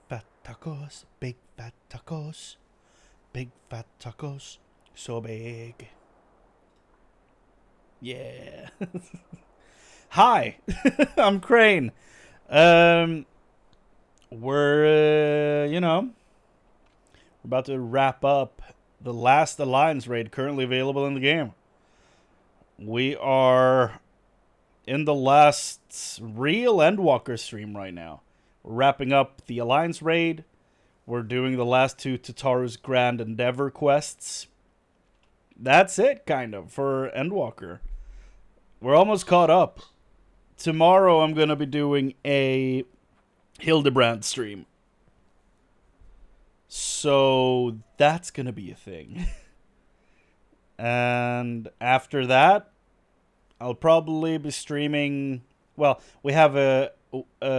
fat tacos, big fat tacos, big fat tacos, so big. Yeah. Hi, I'm Chrane. Um, we're about to wrap up the last Alliance raid currently available in the game. We are in the last real Endwalker stream right now. We're wrapping up the Alliance raid. We're doing the last two Tataru's Grand Endeavor quests. That's it, kind of, for Endwalker. We're almost caught up. Tomorrow I'm going to be doing a Hildebrand stream. So that's going to be a thing. And after that, I'll probably be streaming. Well, we have a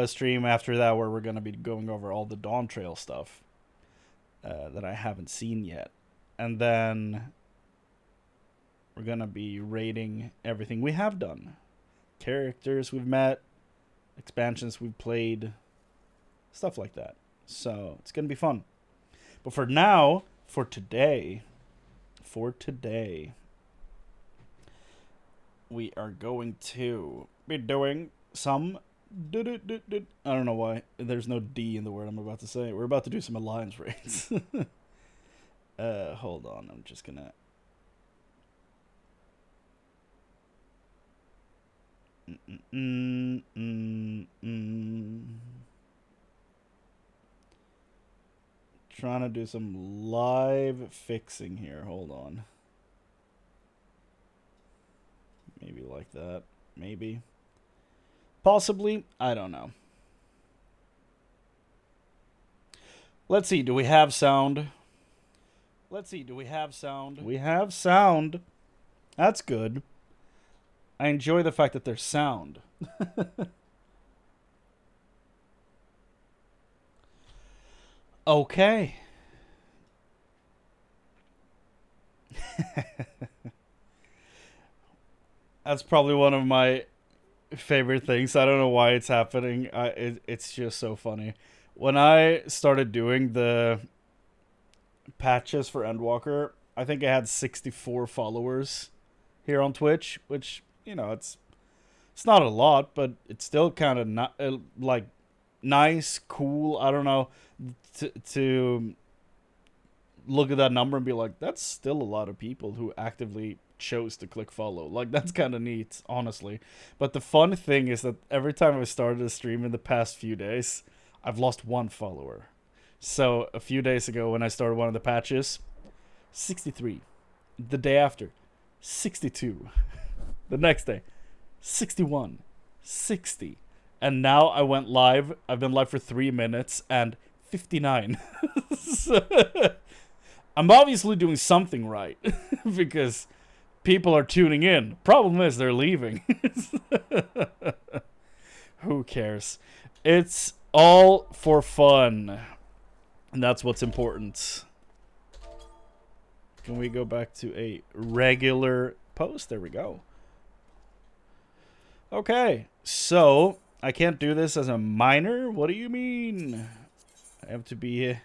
stream after that where we're going to be going over all the Dawn Trail stuff that I haven't seen yet. And then we're going to be rating everything we have done. Characters we've met, expansions we've played, stuff like that. So it's going to be fun. But for now, for today, we are going to be doing some. I don't know why. There's no D in the word I'm about to say. We're about to do some Alliance raids. Hold on. I'm just going to. Trying to do some live fixing here. Hold on. Maybe like that. Maybe. Possibly. I don't know. Let's see. Do we have sound? We have sound. That's good. I enjoy the fact that there's sound. Okay. That's probably one of my favorite things. I don't know why it's happening. It's just so funny. When I started doing the patches for Endwalker, I think I had 64 followers here on Twitch, which, it's not a lot, but it's still kind of like nice, cool. I don't know, to look at that number and be like, that's still a lot of people who actively chose to click follow. Like, that's kind of neat, honestly. But the fun thing is that every time I've started a stream in the past few days, I've lost one follower. So a few days ago when I started one of the patches, 63. The day after, 62. The next day, 61. 60. And now I went live. I've been live for 3 minutes and 59. So, I'm obviously doing something right because people are tuning in. Problem is they're leaving. Who cares? It's all for fun. And that's what's important. Can we go back to a regular post? There we go. Okay, so I can't do this as a minor? What do you mean? I have to be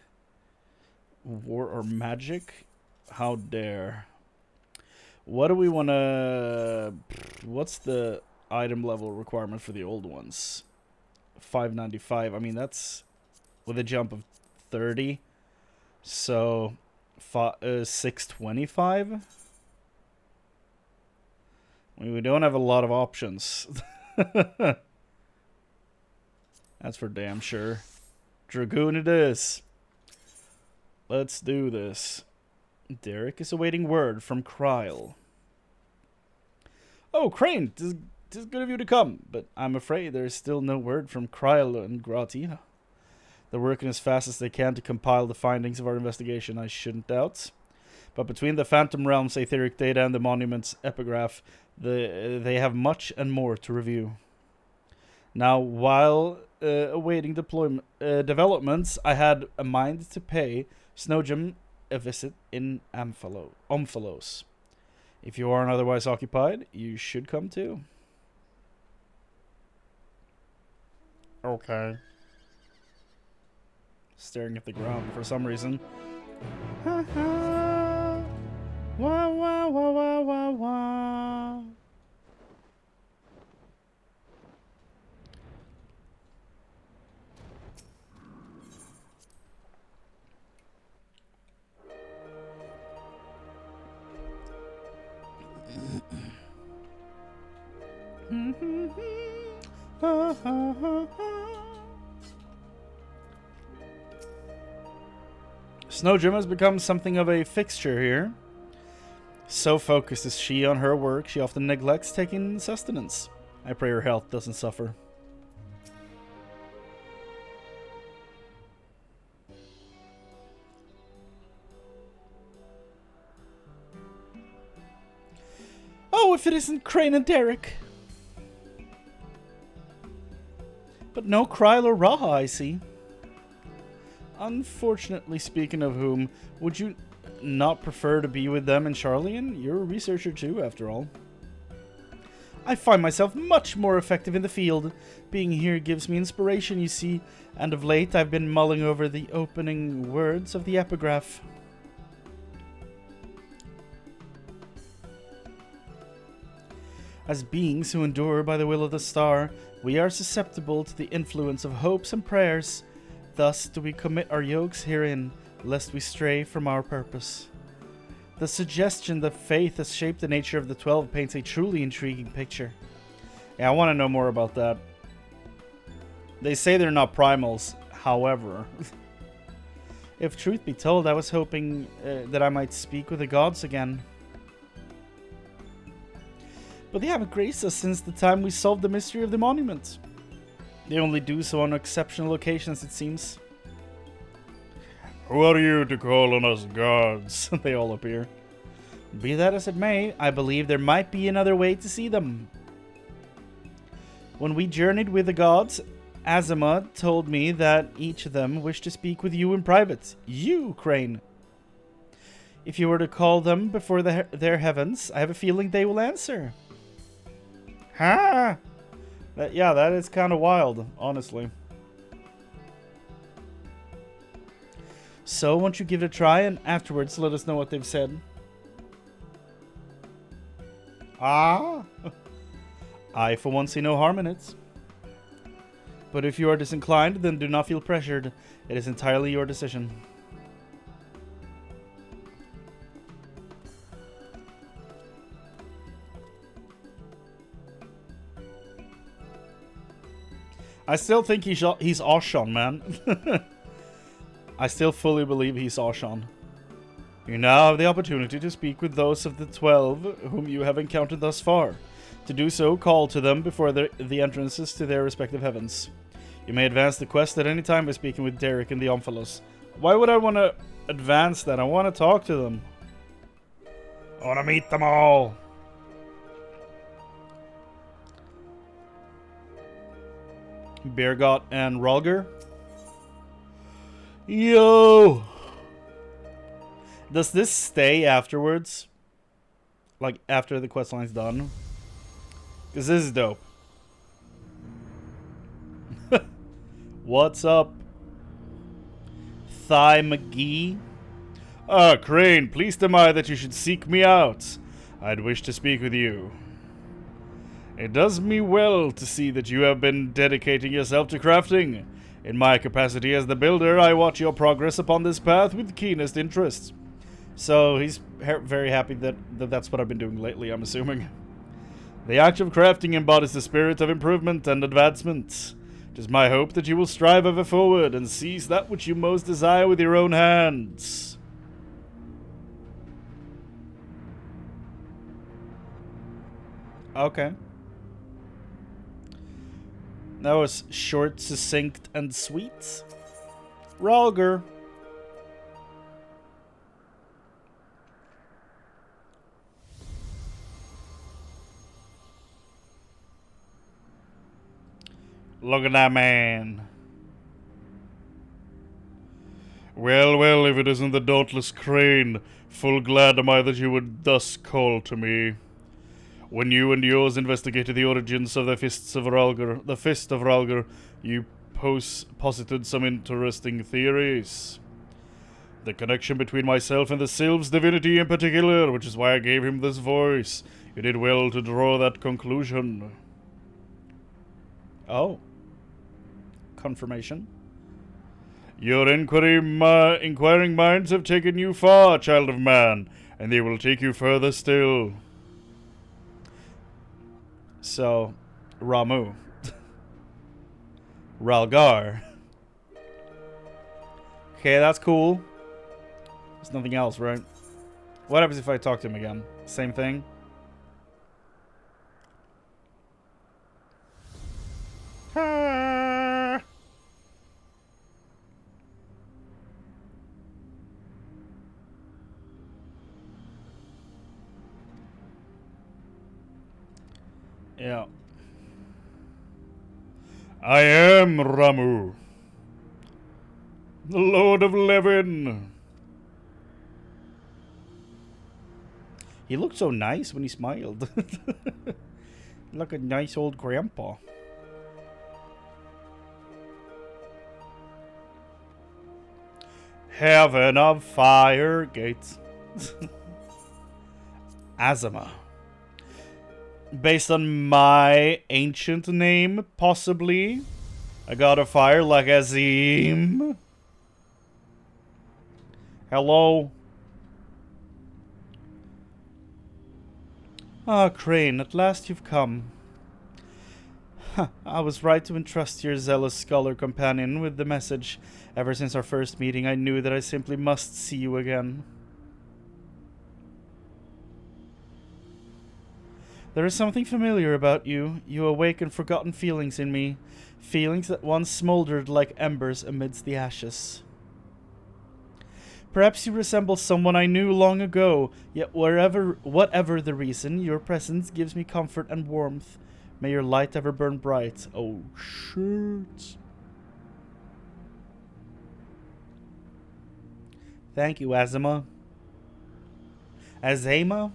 war or magic? How dare. What do we want to... What's the item level requirement for the old ones? 595. I mean, that's with a jump of 30. So, 625? I mean, we don't have a lot of options. That's for damn sure. Dragoon it is. Let's do this. Derek is awaiting word from Kryle. Oh, Chrane, 'tis good of you to come, but I'm afraid there is still no word from Kryle and Gratina. They're working as fast as they can to compile the findings of our investigation, I shouldn't doubt. But between the Phantom Realm's etheric data and the Monument's epigraph, they have much and more to review. Now, while awaiting developments, I had a mind to pay Snowgem a visit in Omphalos. If you aren't otherwise occupied, you should come too. Okay. staring at the ground for some reason. Ha ha. Wah wah wah wah wah wah. Snowdrum has become something of a fixture here. So focused is she on her work, she often neglects taking sustenance. I pray her health doesn't suffer. Oh, if it isn't Chrane and Derek. But no Kryle or Raha, I see. Unfortunately, speaking of whom, would you not prefer to be with them and Charlian? You're a researcher too, after all. I find myself much more effective in the field. Being here gives me inspiration, you see, and of late I've been mulling over the opening words of the epigraph. As beings who endure by the will of the star, we are susceptible to the influence of hopes and prayers. Thus do we commit our yokes herein, lest we stray from our purpose. The suggestion that faith has shaped the nature of the 12 paints a truly intriguing picture. Yeah, I want to know more about that. They say they're not primals, however. If truth be told, I was hoping that I might speak with the gods again. But they haven't graced us since the time we solved the mystery of the monument. They only do so on exceptional occasions, it seems. Who are you to call on us gods? They all appear. Be that as it may, I believe there might be another way to see them. When we journeyed with the gods, Azima told me that each of them wished to speak with you in private. You, Chrane. If you were to call them before their heavens, I have a feeling they will answer. Huh? Yeah, that is kind of wild, honestly. So, won't you give it a try, and afterwards let us know what they've said? Ah! I, for one, see no harm in it. But if you are disinclined, then do not feel pressured. It is entirely your decision. I still think he's Oshan, man. I still fully believe he's Oshan. You now have the opportunity to speak with those of the 12 whom you have encountered thus far. To do so, call to them before the entrances to their respective heavens. You may advance the quest at any time by speaking with Derek and the Omphalos. Why would I want to advance that? I want to talk to them. I want to meet them all. Beargot and Rolger. Yo! Does this stay afterwards? Like, after the questline's done? Because this is dope. What's up? Thigh McGee? Ah, Chrane, pleased am I that you should seek me out. I'd wish to speak with you. It does me well to see that you have been dedicating yourself to crafting. In my capacity as the builder, I watch your progress upon this path with keenest interest. So he's very happy that that's what I've been doing lately, I'm assuming. The act of crafting embodies the spirit of improvement and advancement. It is my hope that you will strive ever forward and seize that which you most desire with your own hands. Okay. That was short, succinct, and sweet. Rolger. Look at that man. Well, well, if it isn't the dauntless Chrane, full glad am I that you would thus call to me. When you and yours investigated the origins of the Fist of Rhalgr, you posited some interesting theories. The connection between myself and the Sylph's divinity in particular, which is why I gave him this voice. You did well to draw that conclusion. Oh. Confirmation. Your inquiring minds have taken you far, child of man, and they will take you further still. So, Ramu. Ralgar. Okay, that's cool. There's nothing else, right? What happens if I talk to him again? Same thing? Yeah. I am Ramu, the Lord of Levin. He looked so nice when he smiled. Like a nice old grandpa. Heaven of Fire Gates. Azima. Based on my ancient name, possibly. A god of fire like Azim. Hello. Ah, Chrane, at last you've come. I was right to entrust your zealous scholar companion with the message. Ever since our first meeting, I knew that I simply must see you again. There is something familiar about you. You awaken forgotten feelings in me. Feelings that once smoldered like embers amidst the ashes. Perhaps you resemble someone I knew long ago, yet whatever the reason, your presence gives me comfort and warmth. May your light ever burn bright. Oh, shit. Thank you, Azima. Azima?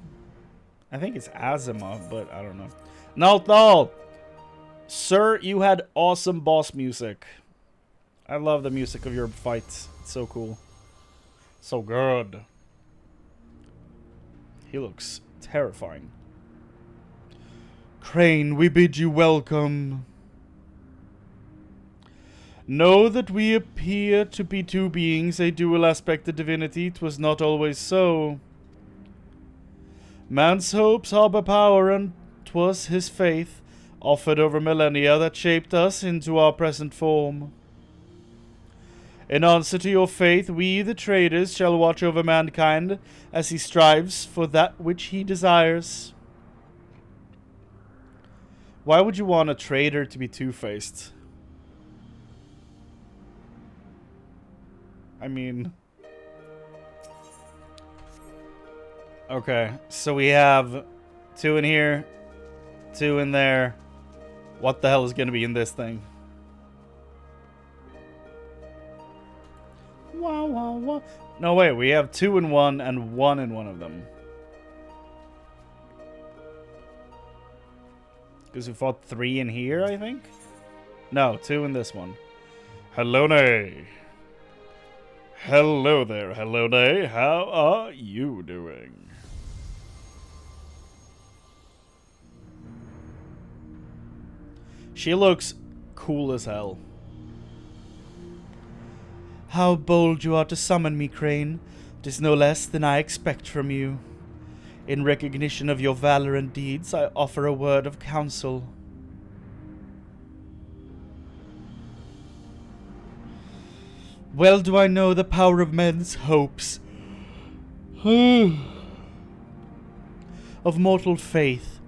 I think it's Azima, but I don't know. No. Sir, you had awesome boss music. I love the music of your fights. It's so cool. So good. He looks terrifying. Chrane, we bid you welcome. Know that we appear to be two beings, a dual aspect of divinity. 'Twas not always so. Man's hopes harbor power, and 'twas his faith, offered over millennia, that shaped us into our present form. In answer to your faith, we, the traders, shall watch over mankind as he strives for that which he desires. Why would you want a trader to be two-faced? I mean... Okay, so we have 2 in here, 2 in there. What the hell is going to be in this thing? Wow. No, wait, we have 2 in one and 1 in one of them. Because we fought 3 in here, I think? No, 2 in this one. Hello-nay. Hello there, hello-nay. How are you doing? She looks cool as hell. How bold you are to summon me, Chrane. 'Tis no less than I expect from you. In recognition of your valor and deeds, I offer a word of counsel. Well do I know the power of men's hopes. Of mortal faith,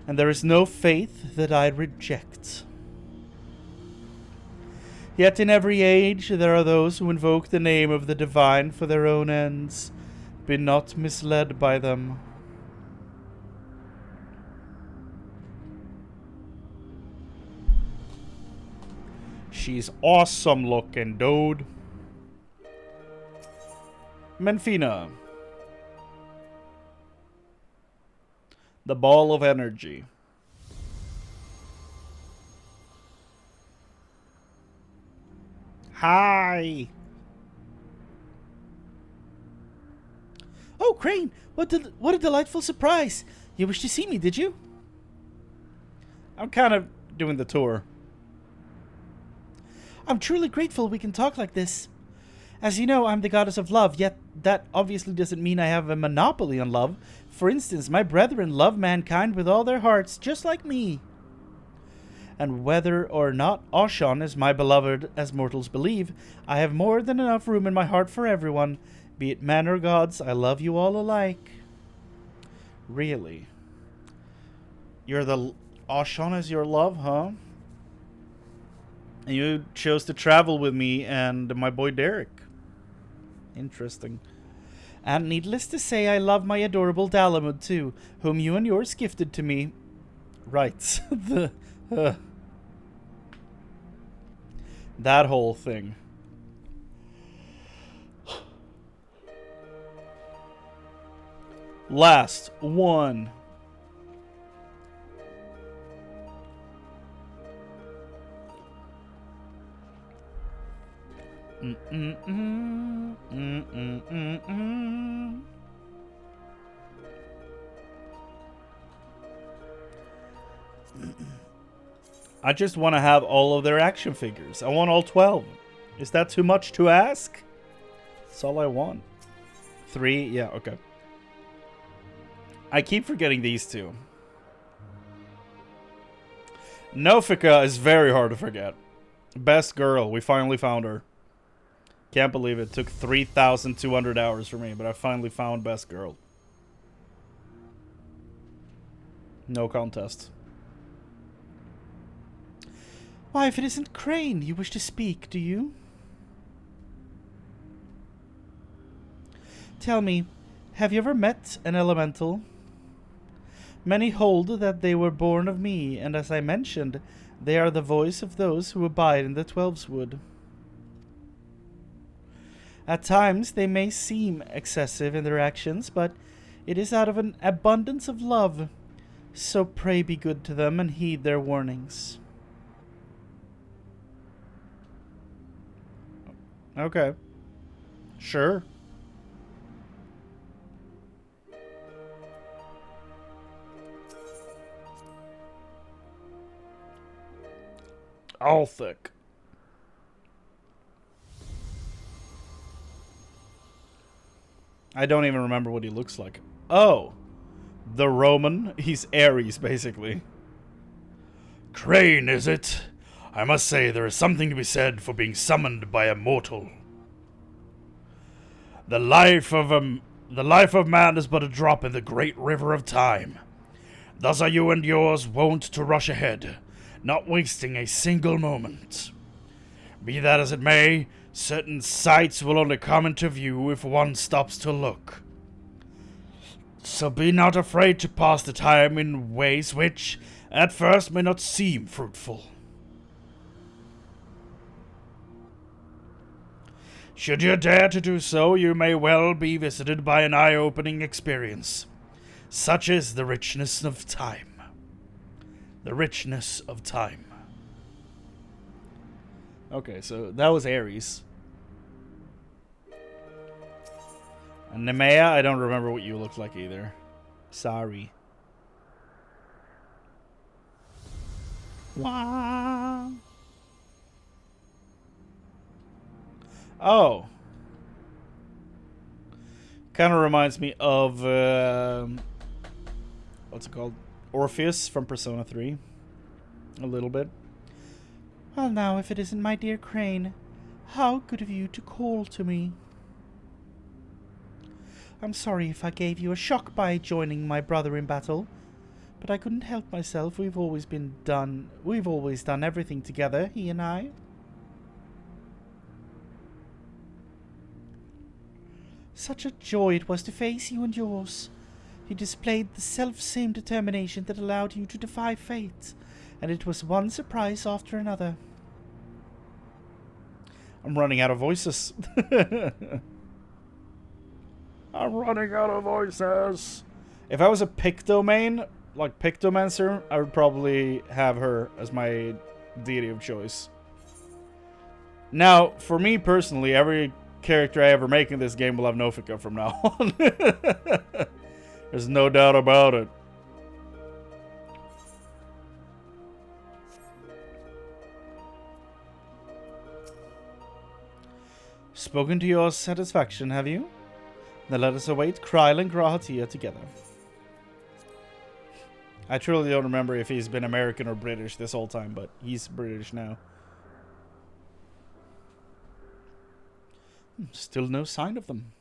and there is no faith that I reject. Yet in every age there are those who invoke the name of the divine for their own ends. Be not misled by them. She's awesome looking, dude. Menfina. The ball of energy. Hi. Oh, Chrane, what a delightful surprise. You wished to see me, did you? I'm kind of doing the tour. I'm truly grateful we can talk like this. As you know, I'm the goddess of love, yet that obviously doesn't mean I have a monopoly on love. For instance, my brethren love mankind with all their hearts, just like me. And whether or not Oshan is my beloved, as mortals believe, I have more than enough room in my heart for everyone. Be it men or gods, I love you all alike. Really? Oshan is your love, huh? And you chose to travel with me and my boy Derek. Interesting. And needless to say, I love my adorable Dalamud too, whom you and yours gifted to me. Right. That whole thing. Last one. I just want to have all of their action figures. I want all 12. Is that too much to ask? That's all I want. 3? Yeah, okay. I keep forgetting these two. Nofika is very hard to forget. Best girl. We finally found her. Can't believe it. Took 3,200 hours for me, but I finally found best girl. No contest. Why, if it isn't Chrane, you wish to speak, do you? Tell me, have you ever met an elemental? Many hold that they were born of me, and as I mentioned, they are the voice of those who abide in the Twelves Wood. At times they may seem excessive in their actions, but it is out of an abundance of love. So pray be good to them and heed their warnings. Okay. Sure. All thick. I don't even remember what he looks like. Oh. The Roman. He's Ares, basically. Chrane, is it? I must say there is something to be said for being summoned by a mortal. The life of man is but a drop in the great river of time. Thus are you and yours wont to rush ahead, not wasting a single moment. Be that as it may, certain sights will only come into view if one stops to look. So be not afraid to pass the time in ways which, at first, may not seem fruitful. Should you dare to do so, you may well be visited by an eye-opening experience. Such is the richness of time. The richness of time. Okay, so that was Ares. And Nemea, I don't remember what you looked like either. Sorry. Wow. Oh. Kind of reminds me of, what's it called? Orpheus from Persona 3. A little bit. Well now, if it isn't my dear Chrane, how good of you to call to me. I'm sorry if I gave you a shock by joining my brother in battle, but I couldn't help myself. We've always done everything together, he and I. Such a joy it was to face you and yours. You displayed the self-same determination that allowed you to defy fate, and it was one surprise after another. I'm running out of voices. I'm running out of voices. If I was a Pictomain, like Pictomancer, I would probably have her as my deity of choice. Now, for me personally, every character I ever make in this game will have Nofika from now on. There's no doubt about it. Spoken to your satisfaction, have you? Then let us await Chryle and Grahatia together. I truly don't remember if he's been American or British this whole time, but he's British now. Still no sign of them.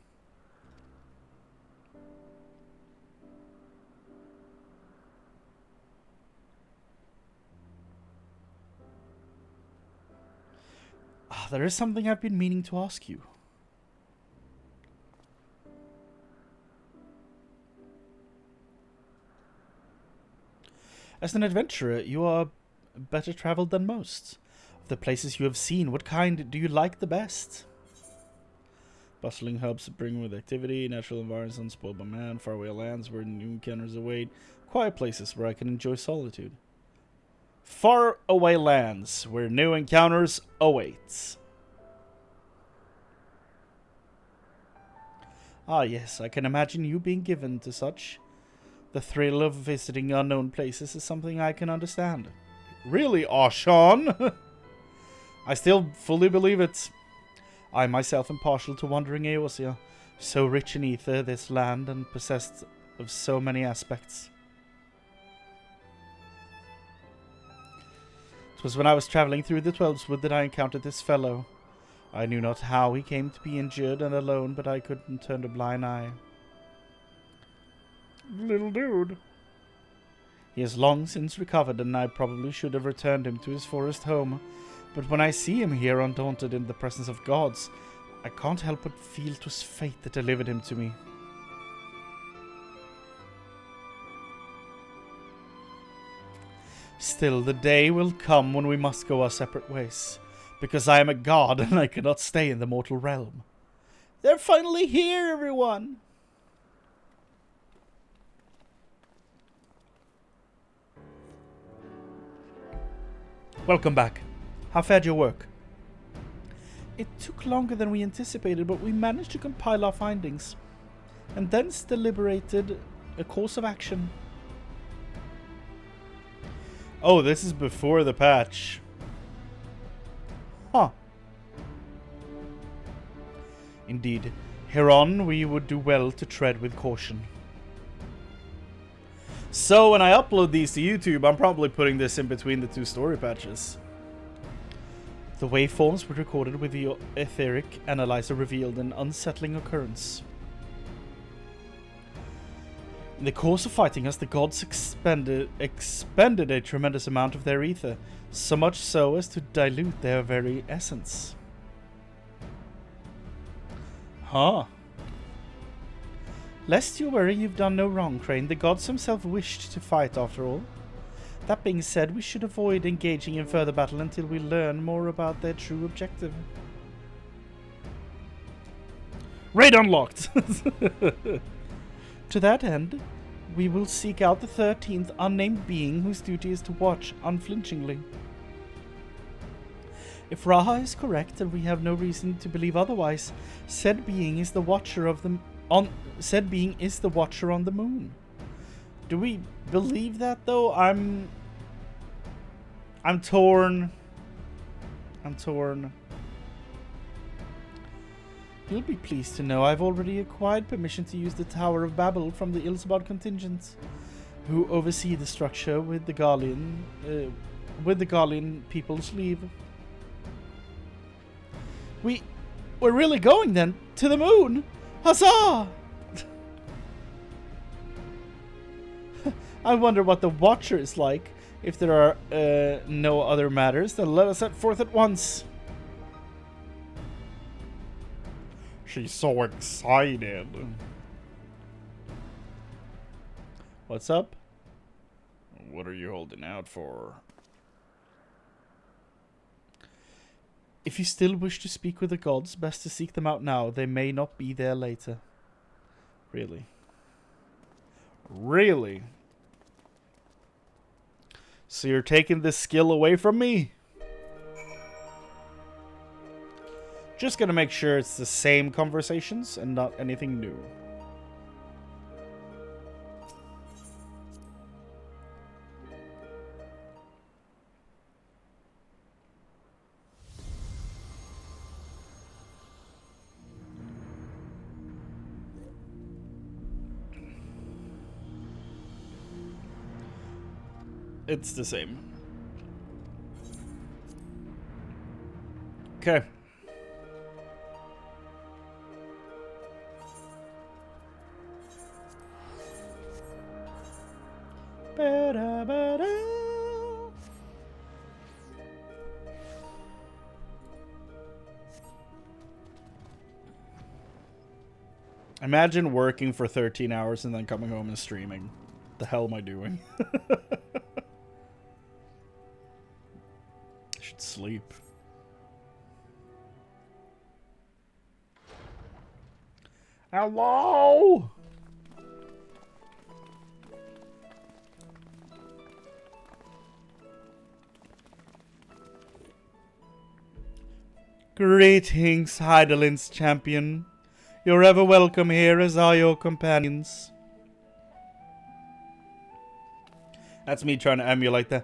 There is something I've been meaning to ask you. As an adventurer, you are better traveled than most. Of the places you have seen, what kind do you like the best? Bustling hubs bring with activity, natural environments unspoiled by man, faraway lands where new encounters await, quiet places where I can enjoy solitude. Far away lands where new encounters await. Ah, yes, I can imagine you being given to such. The thrill of visiting unknown places is something I can understand. Really, Sean? I still fully believe it. I myself am partial to wandering Eosia, so rich in ether this land and possessed of so many aspects. It was when I was travelling through the Twelveswood that I encountered this fellow. I knew not how he came to be injured and alone, but I couldn't turn a blind eye. Little dude. He has long since recovered, and I probably should have returned him to his forest home. But when I see him here undaunted in the presence of gods, I can't help but feel 'twas fate that delivered him to me. Still, the day will come when we must go our separate ways, because I am a god and I cannot stay in the mortal realm. They're finally here, everyone! Welcome back. How fared your work? It took longer than we anticipated, but we managed to compile our findings, and thence deliberated a course of action. Oh, this is before the patch. Huh. Indeed, hereon we would do well to tread with caution. So when I upload these to YouTube, I'm probably putting this in between the two story patches. The waveforms were recorded with the etheric analyzer revealed an unsettling occurrence. In the course of fighting us, the gods expended a tremendous amount of their ether, so much so as to dilute their very essence. Huh. Lest you worry, you've done no wrong, Chrane. The gods themselves wished to fight, after all. That being said, we should avoid engaging in further battle until we learn more about their true objective. Raid unlocked! To that end, we will seek out the 13th unnamed being whose duty is to watch unflinchingly. If Raha is correct, and we have no reason to believe otherwise, said being is the watcher of the said being is the watcher on the moon. Do we believe that though? I'm torn. I'm torn. You'll be pleased to know I've already acquired permission to use the Tower of Babel from the Ilsabad contingent, who oversee the structure with the Garlean people's leave. We're really going then to the moon. Huzzah! I wonder what the Watcher is like. If there are no other matters, then let us set forth at once. She's so excited. What's up? What are you holding out for? If you still wish to speak with the gods, best to seek them out now. They may not be there later. Really? Really? So you're taking this skill away from me? Just gonna make sure it's the same conversations and not anything new. It's the same. Okay. Imagine working for 13 hours and then coming home and streaming. The hell am I doing? I should sleep. Hello? Greetings, Heidelin's champion. You're ever welcome here, as are your companions. That's me trying to emulate the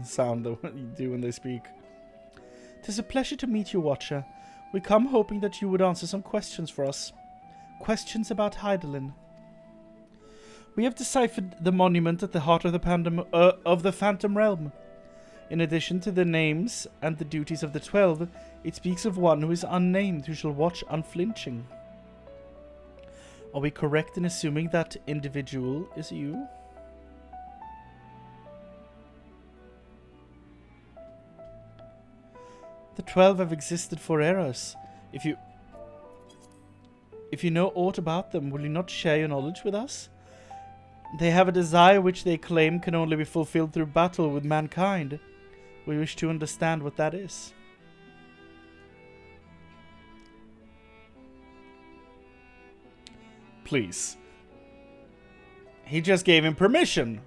sound that you do when they speak. 'Tis a pleasure to meet you, Watcher. We come hoping that you would answer some questions for us. Questions about Heidelin. We have deciphered the monument at the heart of the Phantom Realm. In addition to the names and the duties of the 12, it speaks of one who is unnamed, who shall watch unflinching. Are we correct in assuming that individual is you? The 12 have existed for eras. If you know aught about them, will you not share your knowledge with us? They have a desire which they claim can only be fulfilled through battle with mankind. We wish to understand what that is. Please. He just gave him permission.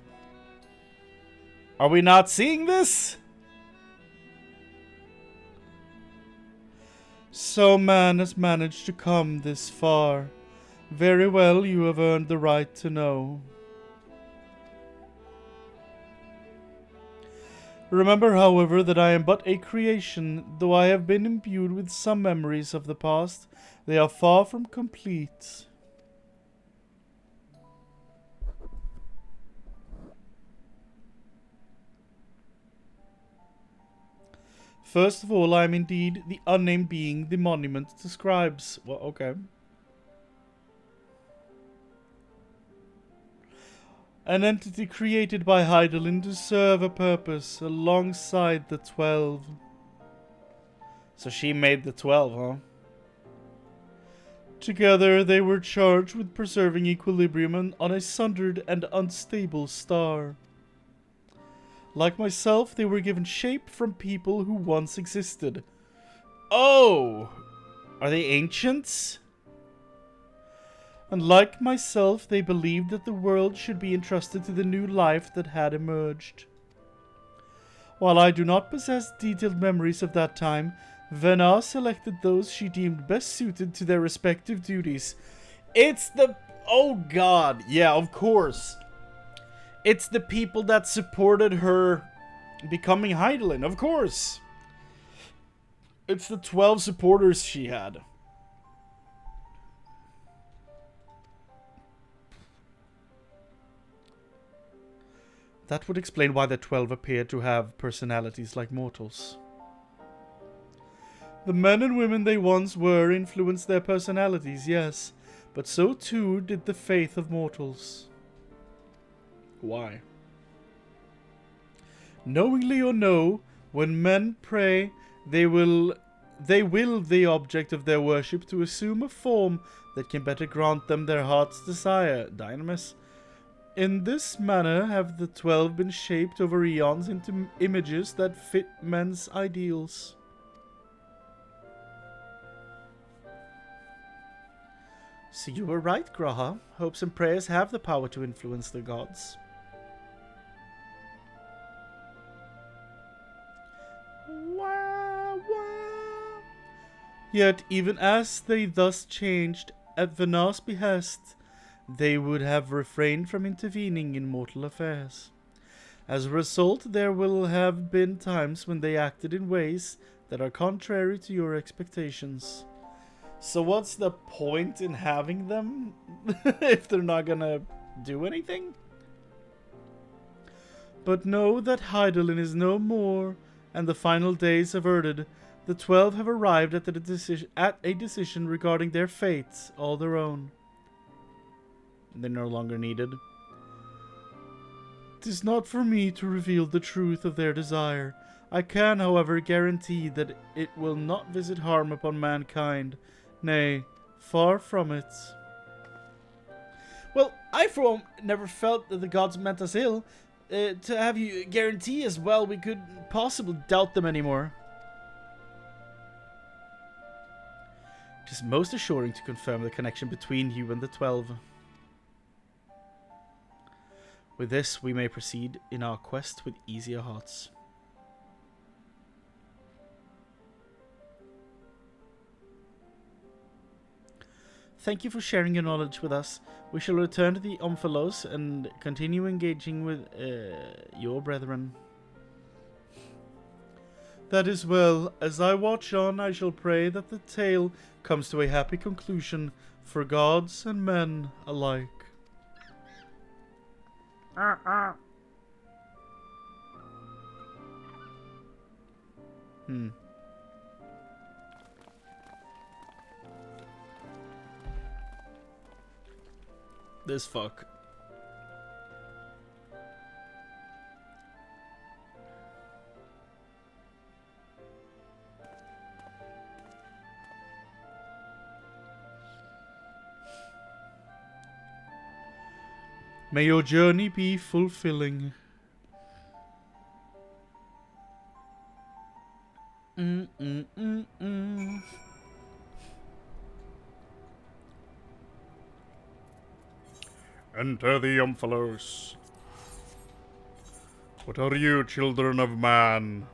Are we not seeing this? So man has managed to come this far. Very well, you have earned the right to know. Remember, however, that I am but a creation. Though I have been imbued with some memories of the past, they are far from complete. First of all, I am indeed the unnamed being the monument describes. Well, okay. An entity created by Heidelin to serve a purpose alongside the 12. So she made the 12, huh? Together they were charged with preserving equilibrium on a sundered and unstable star. Like myself, they were given shape from people who once existed. Oh! Are they ancients? And like myself, they believed that the world should be entrusted to the new life that had emerged. While I do not possess detailed memories of that time, Venar selected those she deemed best suited to their respective duties. It's the... Oh god, yeah, of course. It's the people that supported her becoming Heidelin, of course. It's the 12 supporters she had. That would explain why the 12 appeared to have personalities like mortals. The men and women they once were influenced their personalities, yes, but so too did the faith of mortals. Why? Knowingly or no, when men pray, they will the object of their worship to assume a form that can better grant them their heart's desire. Dynamis. In this manner have the 12 been shaped over eons into images that fit men's ideals. So you were right, Graha. Hopes and prayers have the power to influence the gods. Wah, wah. Yet even as they thus changed at Venar's behest, they would have refrained from intervening in mortal affairs. As a result, there will have been times when they acted in ways that are contrary to your expectations. So what's the point in having them if they're not gonna do anything? But know that Hydaelyn is no more, and the final days averted. The 12 have arrived at a decision regarding their fates, all their own. They're no longer needed. It is not for me to reveal the truth of their desire. I can, however, guarantee that it will not visit harm upon mankind. Nay, far from it. Well, I for one never felt that the gods meant us ill. To have you guarantee as well, we couldn't possibly doubt them anymore. It is most assuring to confirm the connection between you and the 12. With this, we may proceed in our quest with easier hearts. Thank you for sharing your knowledge with us. We shall return to the Omphalos and continue engaging with your brethren. That is well. As I watch on, I shall pray that the tale comes to a happy conclusion for gods and men alike. This fuck. May your journey be fulfilling. Enter the Omphalos. What are you, children of man?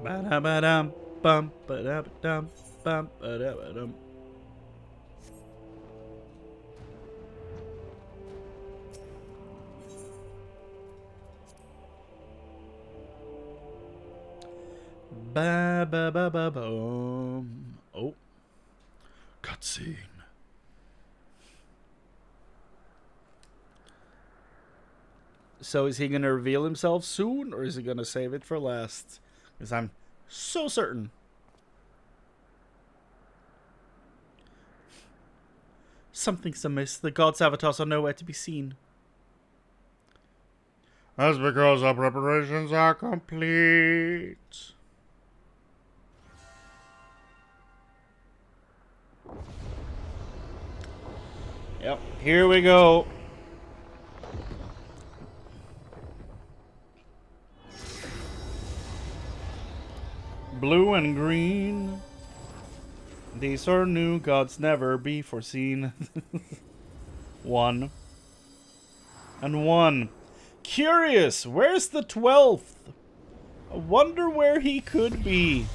Ba-da-ba-dum, bum, ba-da-ba-dum, bum, ba-da-ba-dum. Ba-ba-ba-ba-boom. Oh. Cutscene. So is he going to reveal himself soon, or is he going to save it for last? Because I'm so certain. Something's amiss. The gods' avatars are nowhere to be seen. That's because our preparations are complete. Yep, here we go. Blue and green. These are new gods never be foreseen. 1. And 1. Curious, where's the 12th? I wonder where he could be.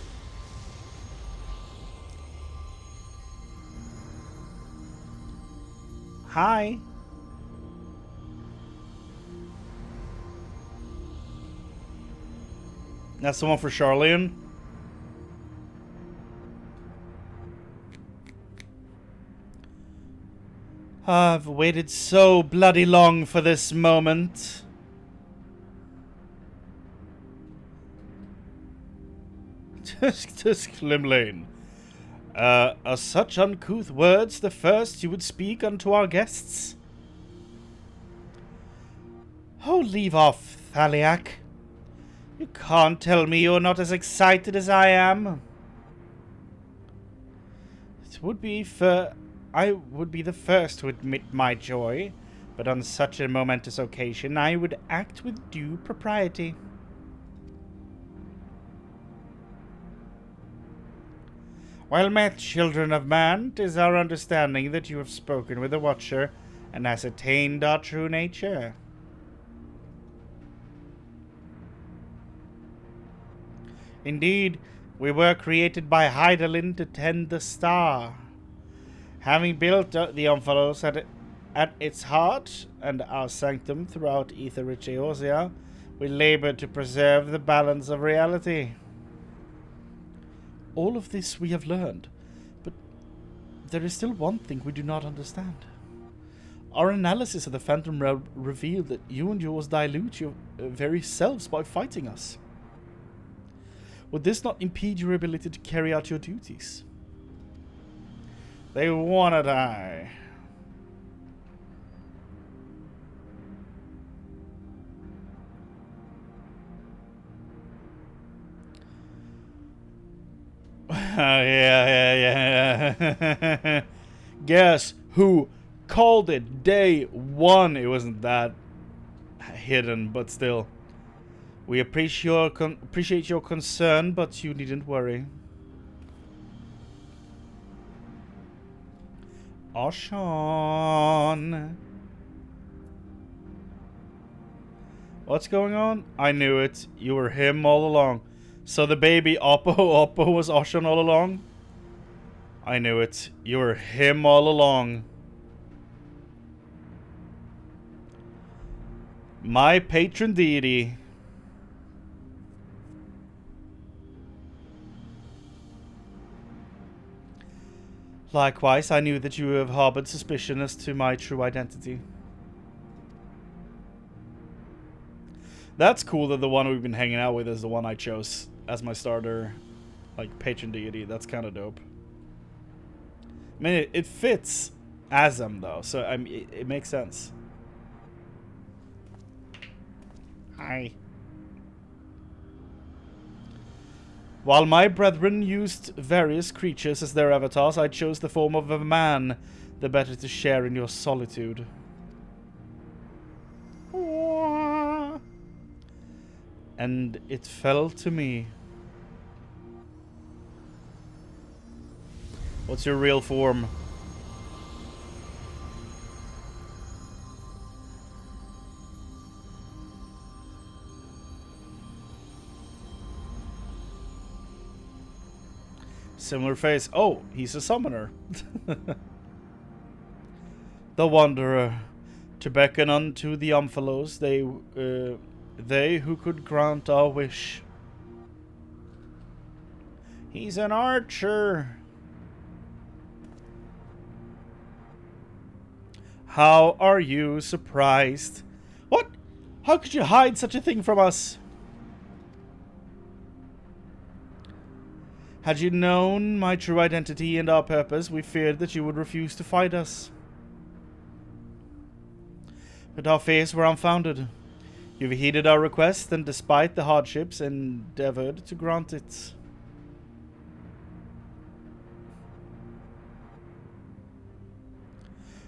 Hi. That's the one for Charlene. I've waited so bloody long for this moment. Tisk Limlane. Are such uncouth words the first you would speak unto our guests? Oh, leave off, Thaleia. You can't tell me you're not as excited as I am. I would be the first to admit my joy, but on such a momentous occasion I would act with due propriety. Well met, children of man. 'Tis our understanding that you have spoken with the Watcher and ascertained our true nature. Indeed, we were created by Hydaelyn to tend the star. Having built the Omphalos at its heart and our sanctum throughout Aether-rich Eorzea, we labor to preserve the balance of reality. All of this we have learned, but there is still one thing we do not understand. Our analysis of the Phantom Realm revealed that you and yours dilute your very selves by fighting us. Would this not impede your ability to carry out your duties? They wanna die. Yeah. Guess who called it day one? It wasn't that hidden, but still. We appreciate your concern, but you needn't worry. Oshan. What's going on? I knew it. You were him all along. So the baby Oppo was Oshan all along? I knew it. You were him all along. My patron deity. Likewise, I knew that you have harbored suspicion as to my true identity. That's cool that the one we've been hanging out with is the one I chose as my starter, like, patron deity. That's kind of dope. I mean, it fits Azam, though, so I mean, it makes sense. Hi. While my brethren used various creatures as their avatars, I chose the form of a man, the better to share in your solitude. And it fell to me. What's your real form? Similar face. Oh, he's a summoner. The Wanderer. To beckon unto the Omphalos, they who could grant our wish. He's an archer. How are you surprised? What? How could you hide such a thing from us? Had you known my true identity and our purpose, we feared that you would refuse to fight us. But our fears were unfounded. You've heeded our request, and despite the hardships, endeavored to grant it.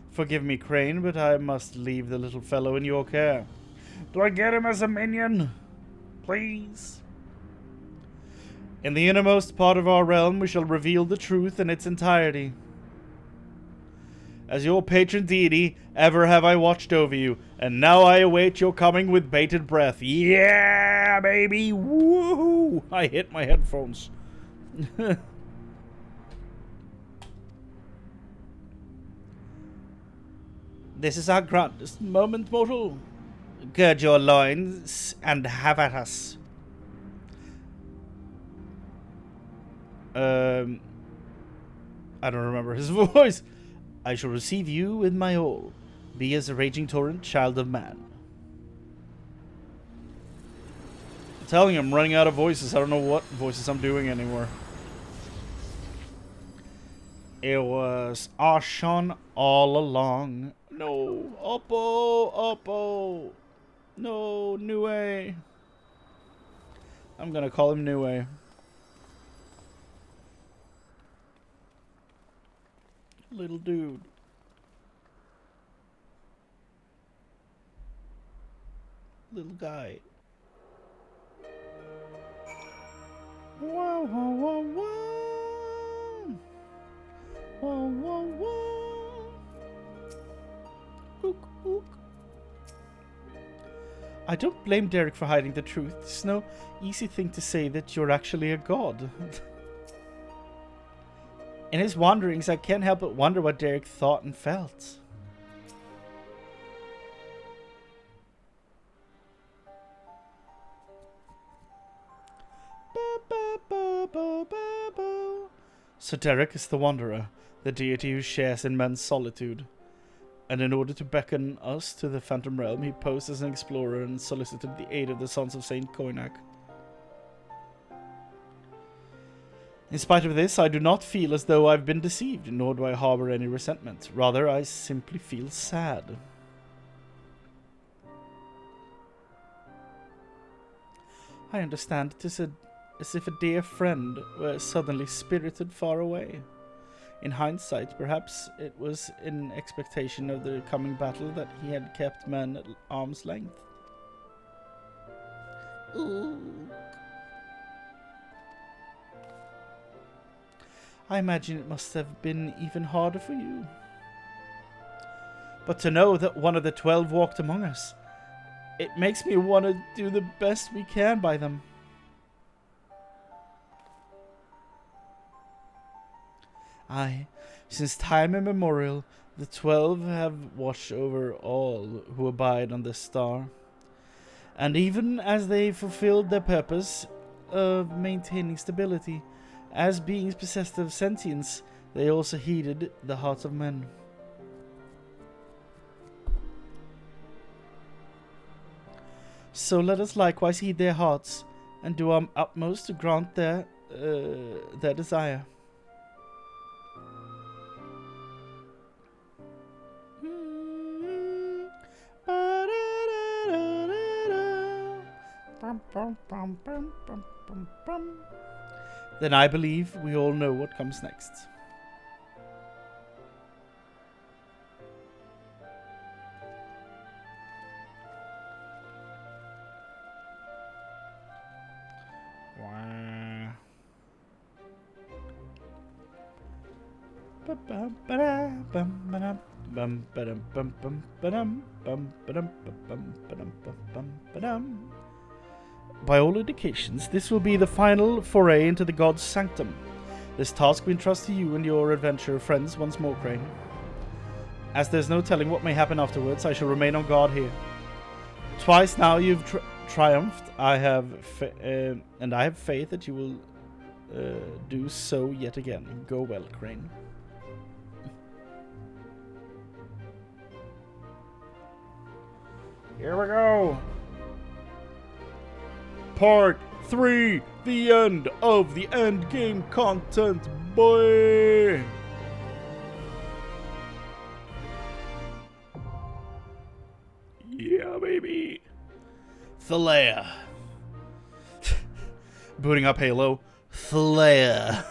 Forgive me, Chrane, but I must leave the little fellow in your care. Do I get him as a minion? Please? In the innermost part of our realm, we shall reveal the truth in its entirety. As your patron deity, ever have I watched over you, and now I await your coming with bated breath. Yeah, baby! Woohoo! I hit my headphones. This is our grandest moment, mortal. Gird your loins and have at us. I don't remember his voice. I shall receive you with my all. Be as a raging torrent, child of man. I'm telling you, I'm running out of voices. I don't know what voices I'm doing anymore. It was Ashan all along. No, Oppo. No, Nue. I'm gonna call him Nue. Little dude. Little guy. Whoa. Wah, wah, wah. Ook, ook. I don't blame Derek for hiding the truth. It's no easy thing to say that you're actually a god. In his wanderings, I can't help but wonder what Derek thought and felt. So Derek is the Wanderer, the deity who shares in men's solitude. And in order to beckon us to the Phantom Realm, he posed as an explorer and solicited the aid of the Sons of Saint Koinak. In spite of this, I do not feel as though I've been deceived, nor do I harbor any resentment. Rather, I simply feel sad. I understand it is as if a dear friend were suddenly spirited far away. In hindsight, perhaps it was in expectation of the coming battle that he had kept men at arm's length. Ooh. I imagine it must have been even harder for you. But to know that one of the 12 walked among us, it makes me want to do the best we can by them. Aye, since time immemorial, the 12 have watched over all who abide on this star. And even as they fulfilled their purpose of maintaining stability, as beings possessed of sentience, they also heeded the hearts of men. So let us likewise heed their hearts, and do our utmost to grant their desire. Then I believe we all know what comes next. By all indications, this will be the final foray into the God's sanctum. This task we entrust to you and your adventure friends once more, Chrane. As there's no telling what may happen afterwards, I shall remain on guard here. Twice now you've triumphed. I have faith that you will do so yet again. Go well, Chrane. Here we go. Part 3, the end of the end game content, boy. Yeah, baby. Thaleia. Booting up Halo. Thaleia.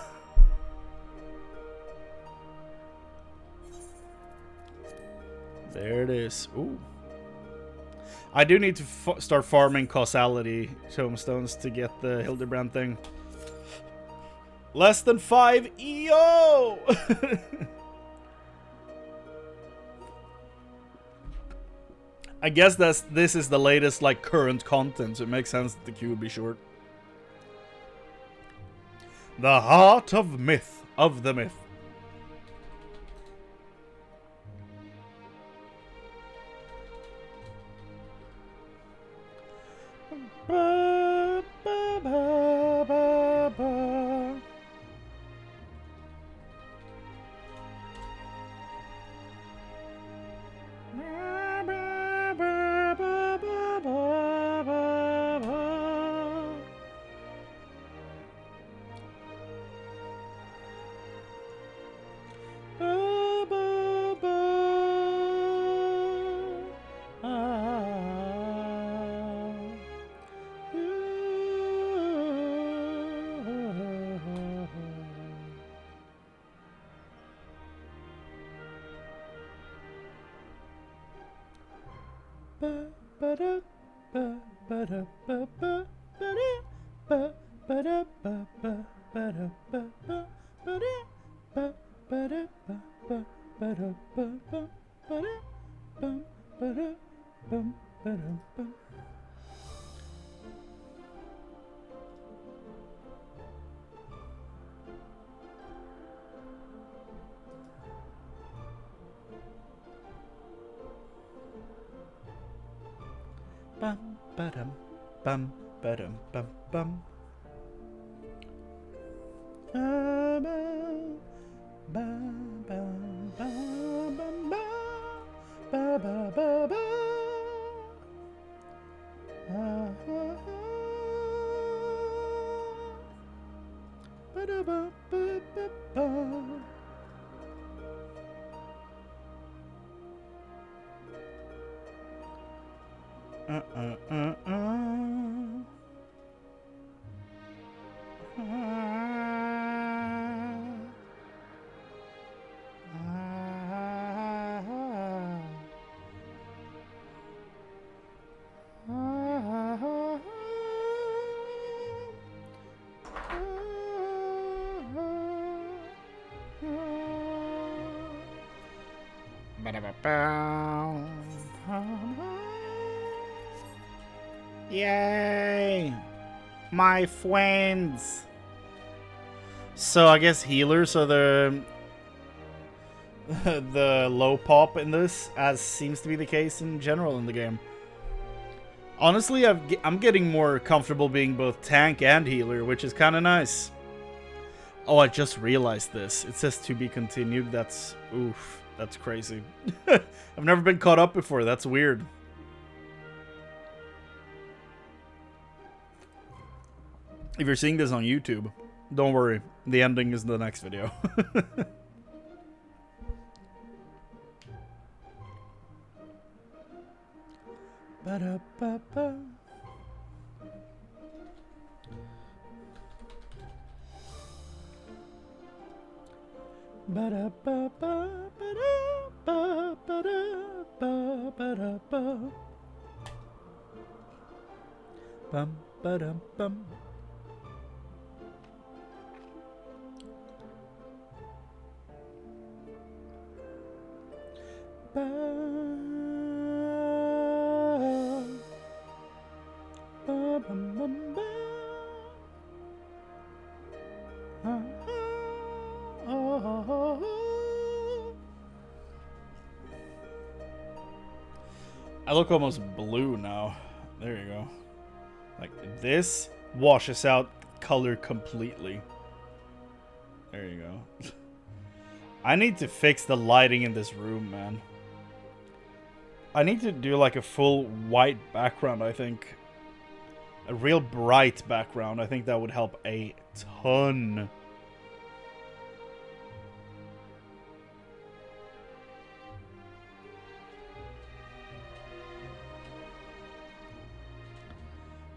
There it is. Ooh. I do need to start farming causality tombstones to get the Hildebrand thing. Less than 5 EO! I guess this is the latest, like, current content, so it makes sense that the queue would be short. The heart of myth, of the myth. Ba, ba, ba, ba, ba. Ba, ba, ba, ba, ba, ba, ba. Ba, ba, ba. Bum ba-dum bum ba-dum bum bum. Ba ba ba ba ba ba ba ba. Ba-da-ba-ba-ba-ba. Yay! My friends! So I guess healers are the the low pop in this, as seems to be the case in general in the game. Honestly, I'm getting more comfortable being both tank and healer, which is kind of nice. Oh, I just realized this. It says to be continued. That's... oof. That's crazy. I've never been caught up before. That's weird. If you're seeing this on YouTube, don't worry. The ending is the next video. Ba-da-ba-ba. Ba-da-ba-ba-ba-da-ba-ba-da-ba-ba-da-ba. Bum ba-dum bum. Ba ba bum bum ba. I look almost blue now. There you go. Like, this washes out color completely. There you go. I need to fix the lighting in this room, man. I need to do like a full white background, I think. A real bright background. I think that would help a ton.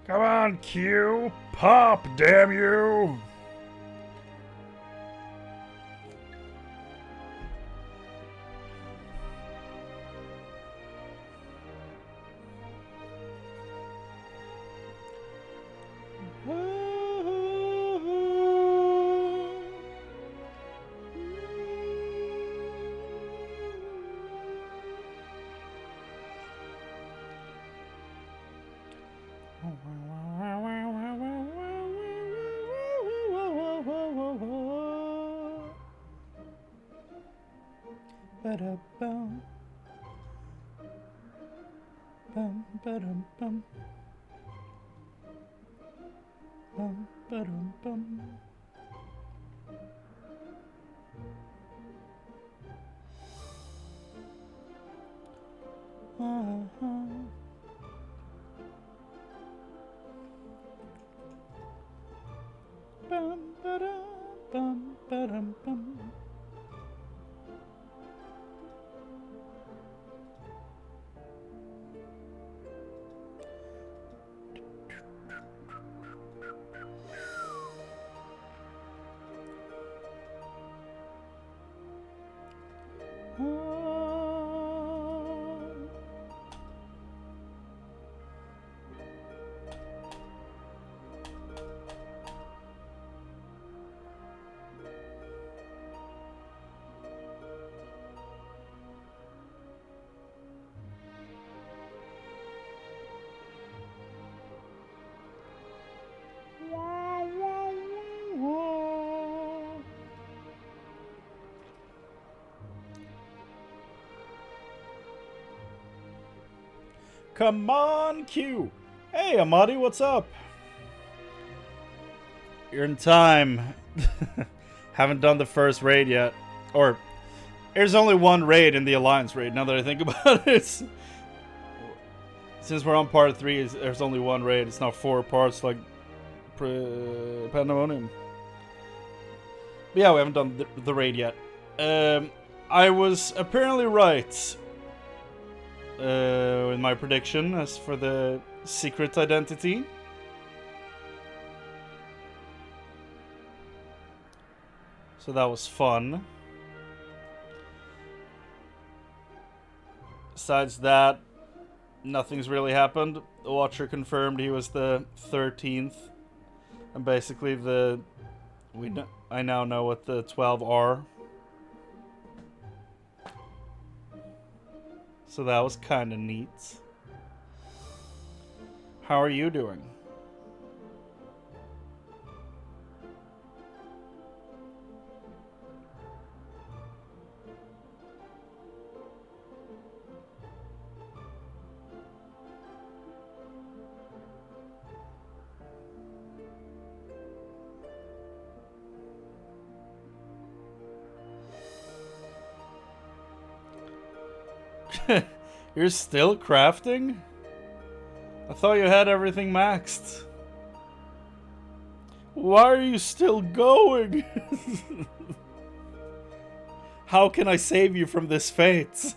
Come on, Q. Pop, damn you. Ba-da-bum. Bum ba-dum bum. Bum ba-dum bum. Bum ba-dum bum ba-dum bum. Come on, Q. Hey, Amadi, what's up? You're in time. Haven't done the first raid yet. Or, there's only one raid in the Alliance raid, now that I think about it. Since we're on part 3, there's only one raid. It's not 4 parts like Pandemonium. But yeah, we haven't done the raid yet. I was apparently right with my prediction as for the secret identity. So that was fun. Besides that, nothing's really happened. The Watcher confirmed he was the 13th. And basically I now know what the 12 are. So that was kind of neat. How are you doing? You're still crafting? I thought you had everything maxed. Why are you still going? How can I save you from this fate?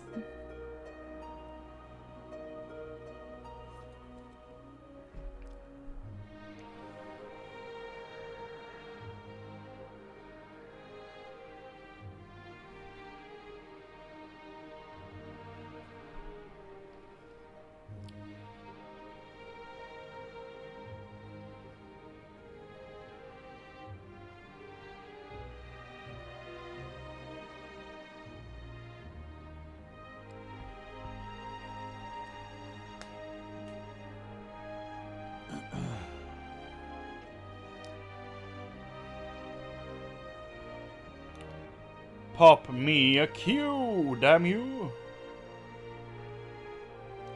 Pop me a Q, damn you.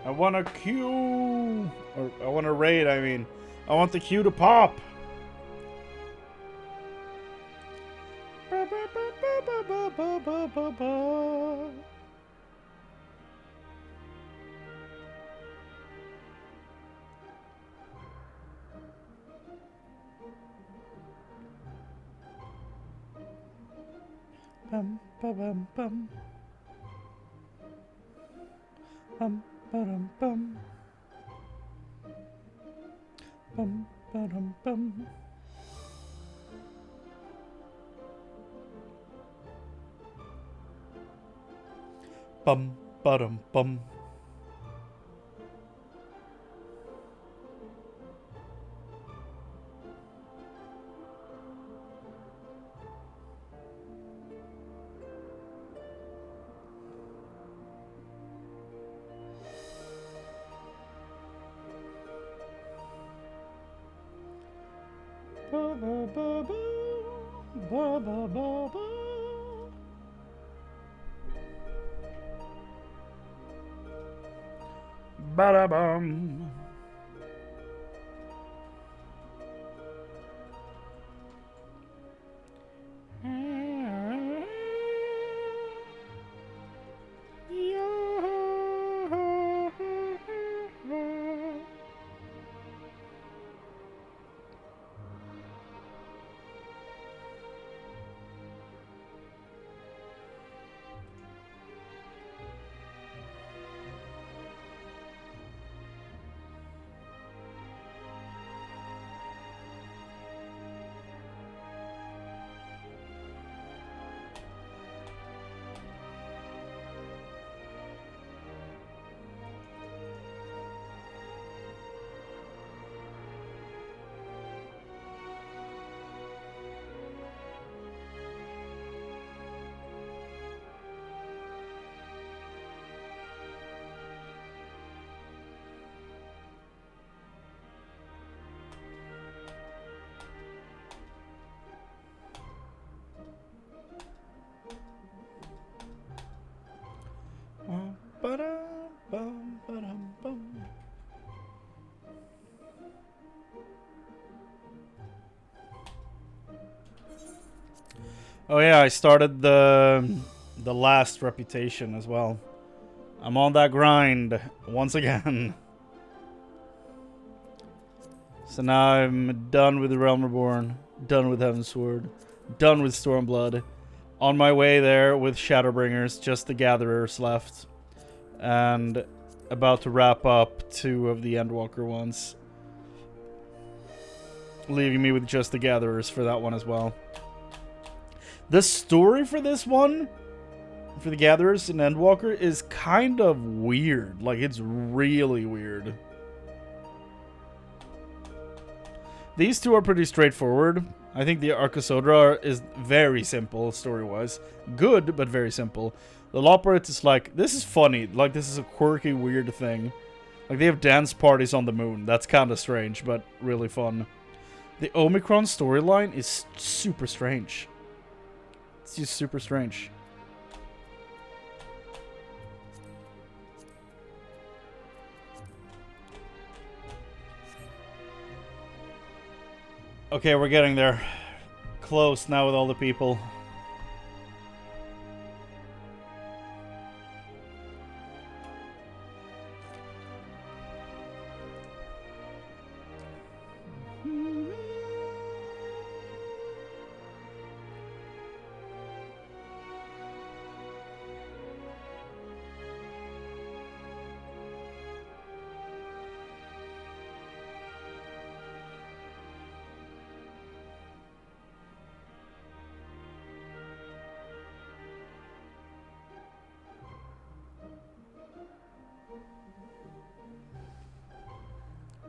I want a Q. Or I want a raid, I mean. I want the Q to pop. Bum bum bum. Bum bum bum. Bum bum bum. Bum bum bum. Ba ba ba ba ba ba ba ba. Ba bum. Oh yeah, I started the last reputation as well. I'm on that grind once again. So now I'm done with the Realm Reborn, done with Heavensward, done with Stormblood. On my way there with Shadowbringers, just the Gatherers left. And about to wrap up 2 of the Endwalker ones. Leaving me with just the Gatherers for that one as well. The story for this one, for the Gatherers and Endwalker, is kind of weird. Like, it's really weird. These 2 are pretty straightforward. I think the Arcosodra is very simple, story-wise. Good, but very simple. The Loporrit is like, this is funny. Like, this is a quirky, weird thing. Like, they have dance parties on the moon. That's kind of strange, but really fun. The Omicron storyline is super strange. It's just super strange. Okay, we're getting there. Close now with all the people.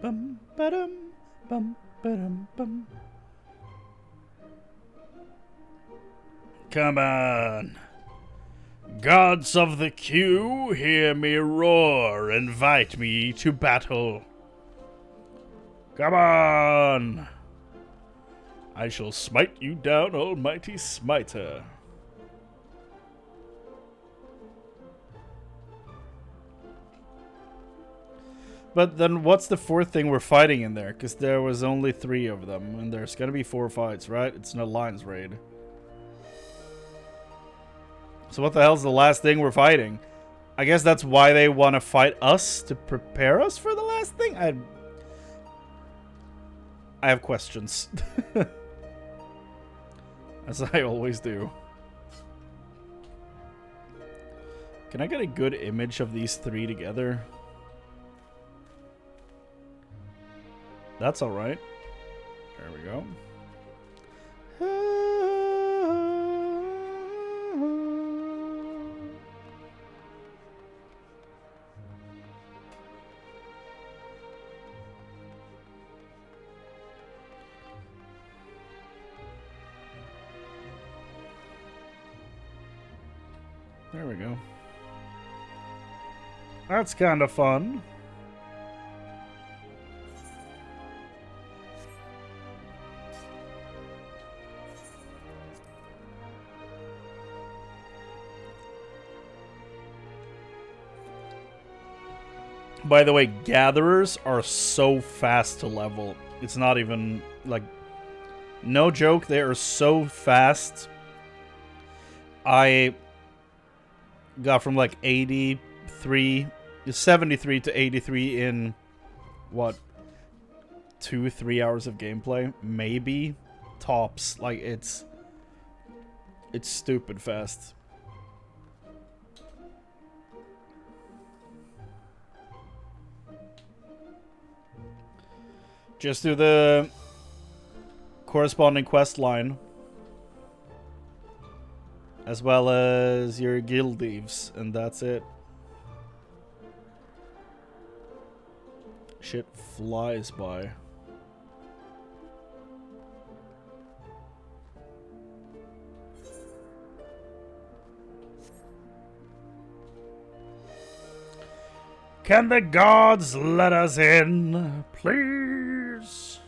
Bum ba-dum, bum ba-dum, bum. Come on. Gods of the queue, hear me roar, invite me to battle. Come on. I shall smite you down, almighty smiter. But then what's the 4th thing we're fighting in there? Because there was only 3 of them, and there's gonna be 4 fights, right? It's an alliance raid. So what the hell's the last thing we're fighting? I guess that's why they want to fight us, to prepare us for the last thing? I have questions. As I always do. Can I get a good image of these 3 together? That's alright. There we go. There we go. That's kind of fun. By the way, gatherers are so fast to level. It's not even, like, no joke, they are so fast. I got from, like, 73 to 83 in, what, 2-3 hours of gameplay? Maybe. Tops. Like, it's stupid fast. Just do the corresponding quest line, as well as your guild thieves, and that's it. Shit flies by. Can the gods let us in, please?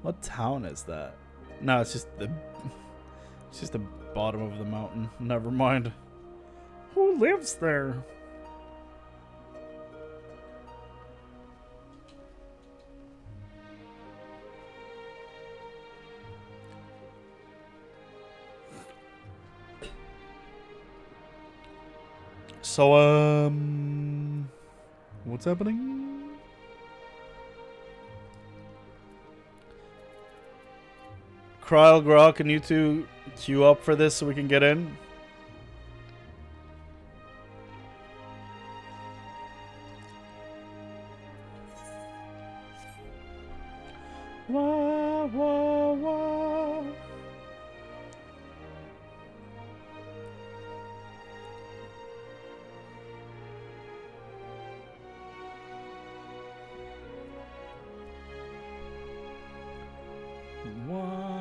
What town is that? No, it's just the bottom of the mountain. Never mind. Who lives there? So, what's happening? Kryl, Grok, can you two queue up for this so we can get in? Wah, wah, wah. One.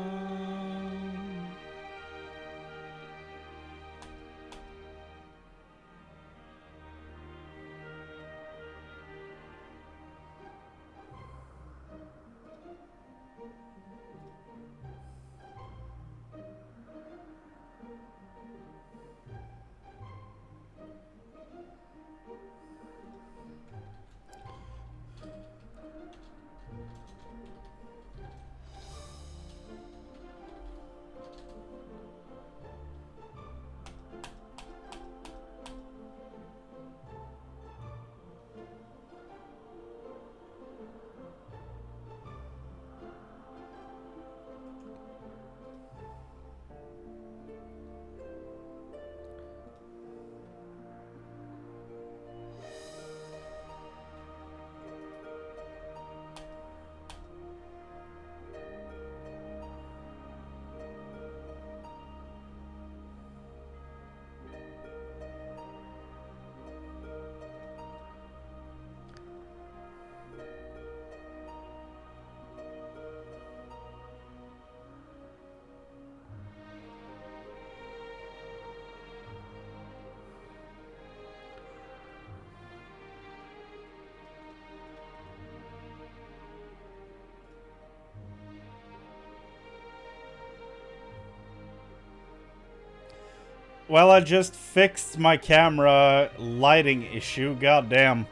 Well, I just fixed my camera lighting issue. Goddamn.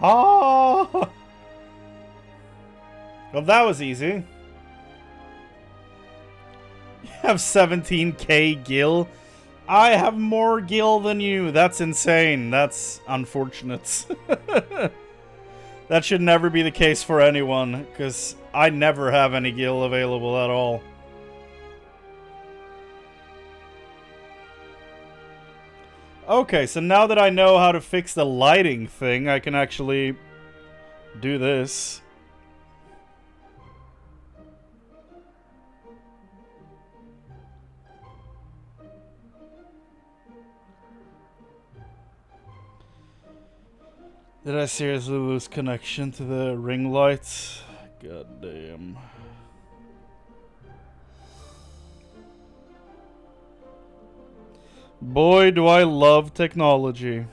Oh! Well, that was easy. You have 17k gil. I have more gil than you. That's insane. That's unfortunate. That should never be the case for anyone, because I never have any gil available at all. Okay, so now that I know how to fix the lighting thing, I can actually do this. Did I seriously lose connection to the ring lights? God damn. Boy, do I love technology.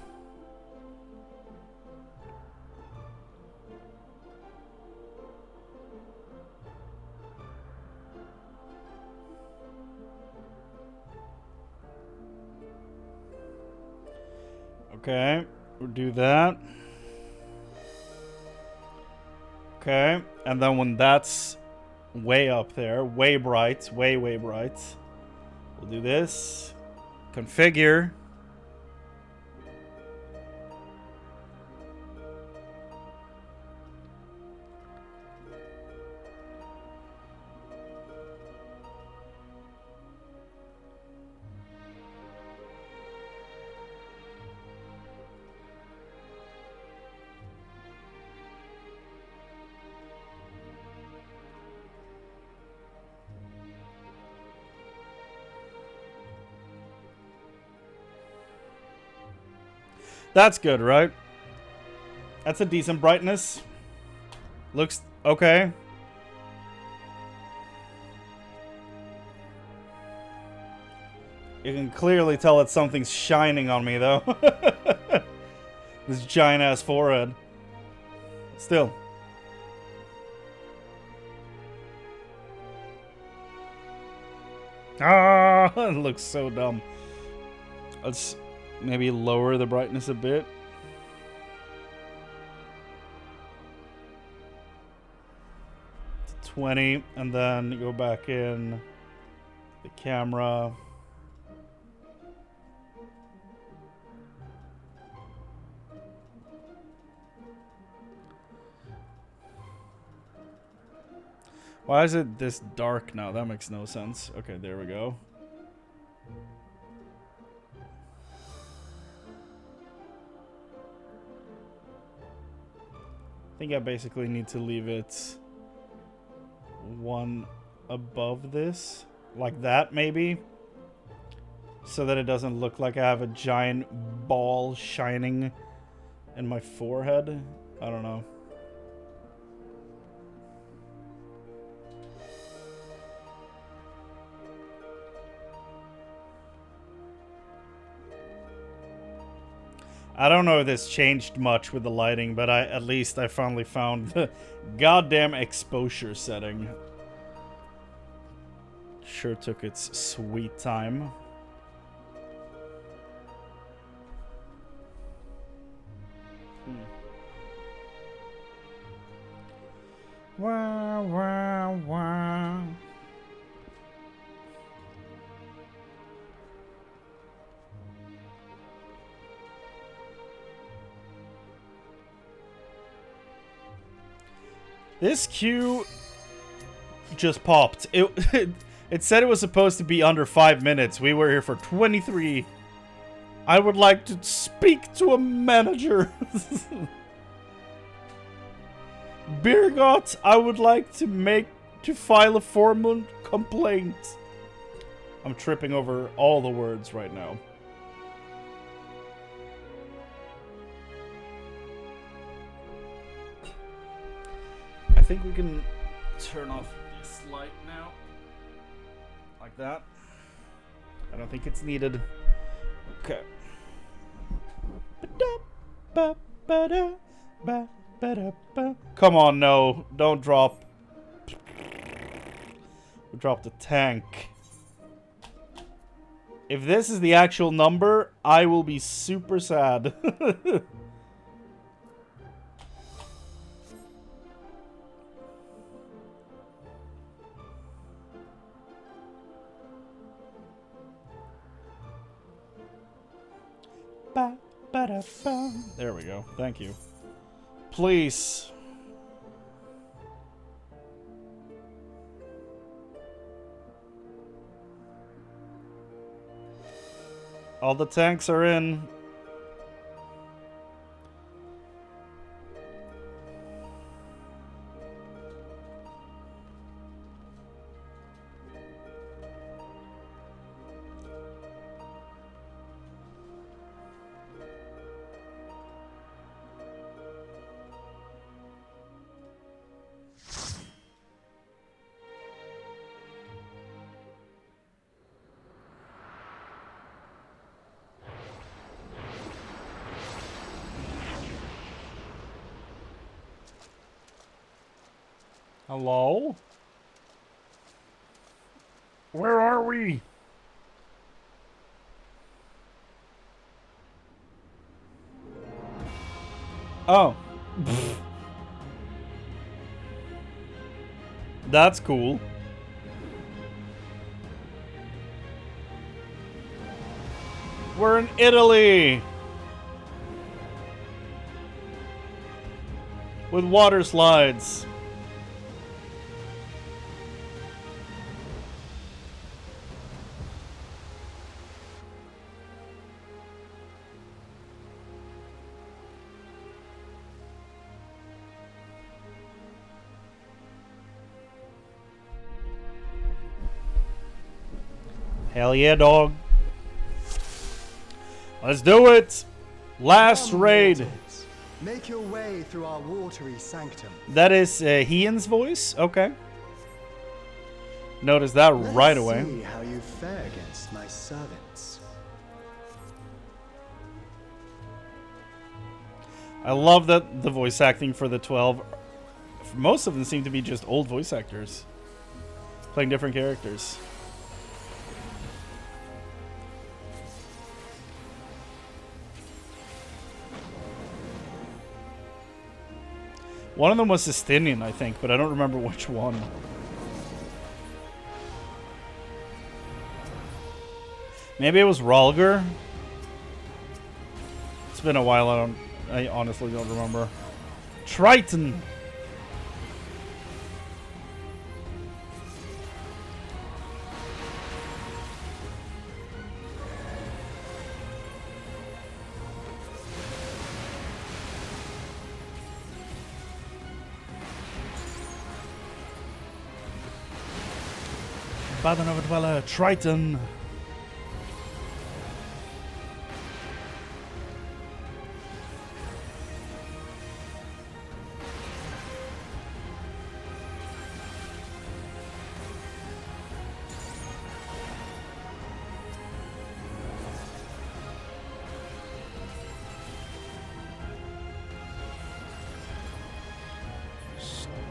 Okay, we'll do that. Okay, and then when that's way up there, way bright, way bright, we'll do this. Configure. That's good, right? That's a decent brightness. Looks okay. You can clearly tell that something's shining on me, though. This giant-ass forehead. Still. Ah, it looks so dumb. Let's maybe lower the brightness a bit. To 20, and then go back in the camera. Why is it this dark now? That makes no sense. Okay, there we go. I think I basically need to leave it one above this. Like that, maybe? So that it doesn't look like I have a giant ball shining in my forehead. I don't know. I don't know if this changed much with the lighting, but at least I finally found the goddamn exposure setting. Sure took its sweet time. Wah, wah, wah. This queue just popped. It said it was supposed to be under 5 minutes. We were here for 23. I would like to speak to a manager. Birgot, I would like to file a formal complaint. I'm tripping over all the words right now. I think we can turn off this light now. Like that. I don't think it's needed. Okay. Come on, no. Don't drop. We dropped the tank. If this is the actual number, I will be super sad. There we go. Thank you. Please. All the tanks are in. Hello? Where are we? Oh. That's cool. We're in Italy. With water slides. Hell yeah, dog. Let's do it. Last raid. Make your way through our watery sanctum. That is Hian's voice. Okay. Notice that right away. Let's see how you fare against my servants. I love that the voice acting for the 12, most of them seem to be just old voice actors playing different characters. One of them was Sistinian, I think, but I don't remember which one. Maybe it was Ralger. It's been a while. I honestly don't remember. Triton. Battle Overdweller, Triton.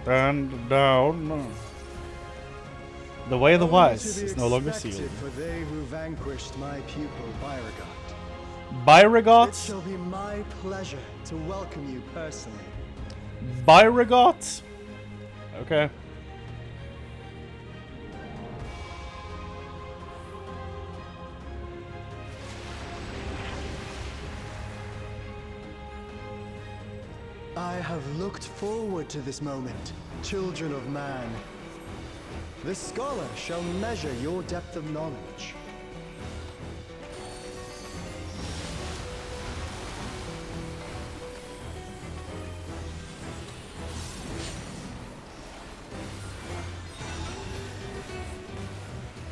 Stand down. The way of the wise is no longer sealed. For they who vanquished my pupil Beauregard. It Byregot? shall be my pleasure to welcome you personally. Byregot? Okay. I have looked forward to this moment, children of man. The scholar shall measure your depth of knowledge.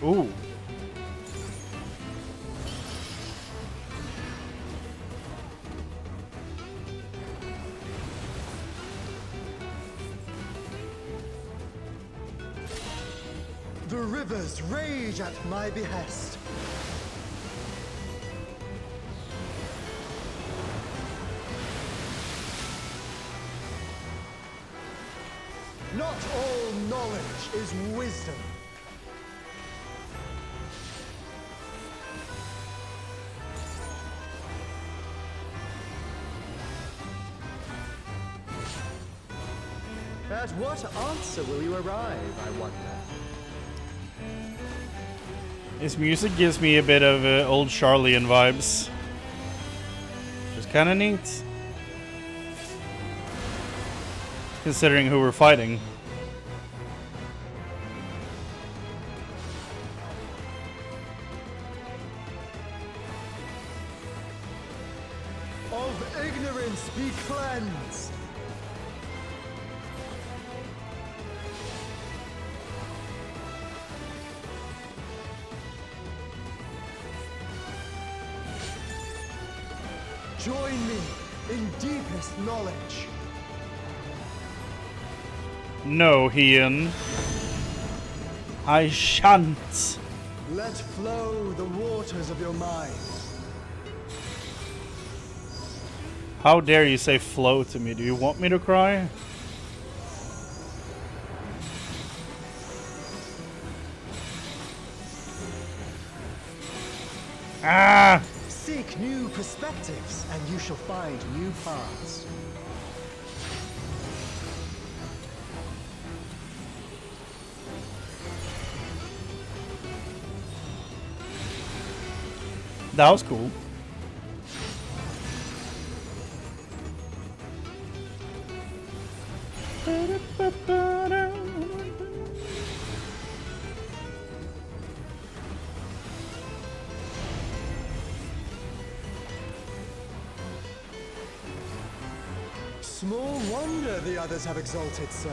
Ooh. The rivers rage at my behest. Not all knowledge is wisdom. At what answer will you arrive, I wonder? This music gives me a bit of old Charlian vibes. Which is kind of neat. Considering who we're fighting. Of ignorance be cleansed. Join me in deepest knowledge. No, Ian. I shan't. Let flow the waters of your mind. How dare you say flow to me? Do you want me to cry? Ah! Seek new perspectives, and you shall find new paths. That was cool. Small wonder the others have exalted so.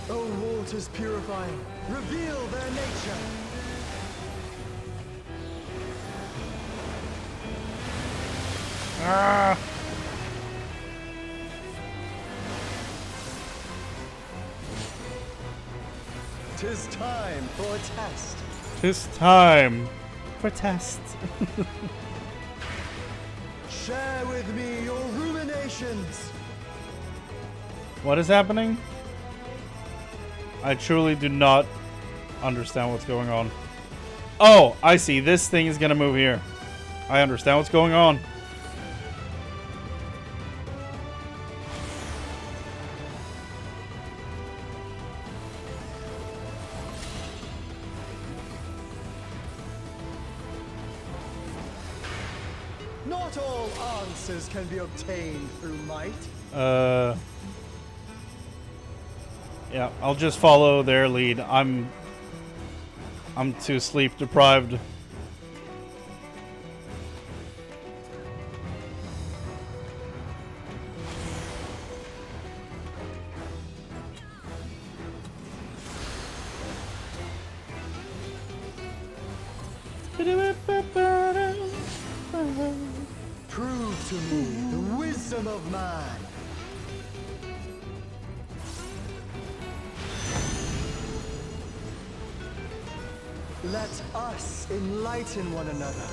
O waters purifying, reveal their nature. Ah! 'Tis time for a test. 'Tis time for test. Share with me your ruminations. What is happening? I truly do not understand what's going on. Oh, I see. This thing is gonna move here. I understand what's going on. Not all answers can be obtained through might. Yeah, I'll just follow their lead. I'm I'm too sleep deprived. Prove to me the wisdom of man. Let us enlighten one another.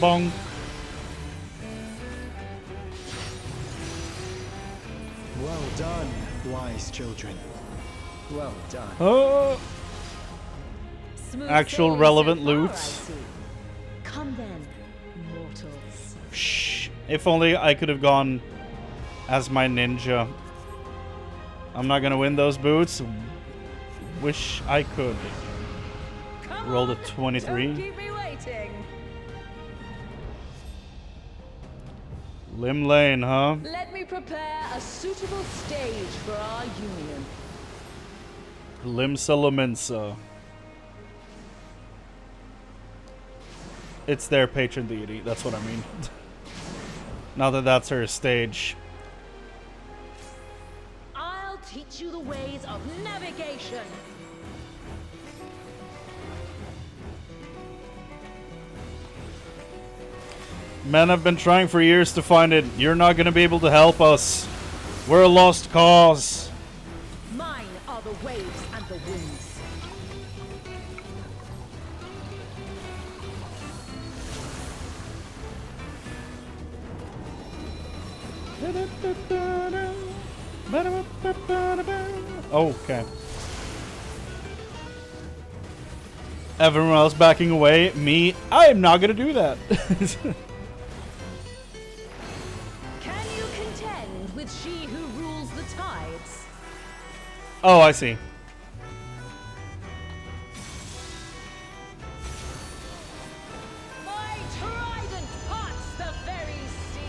Bonk. Well done, wise children. Well done. Oh. Smooth Actual sailing relevant so far, loot. I see. Come then, mortals. Shh. If only I could have gone as my ninja. I'm not gonna win those boots. Wish I could. Come Rolled a on, 23. Don't keep me waiting. Lim Lane, huh? Let me prepare a suitable stage for our union. Lim Salaminsa. It's their patron deity, that's what I mean. Now that that's her stage. I'll teach you the ways of navigation. Men have been trying for years to find it. You're not gonna be able to help us. We're a lost cause. Mine are the waves and the winds. Okay. Everyone else backing away. Me, I am not gonna do that. Can you contend with she who rules the tides? Oh, I see. My trident parts the very sea.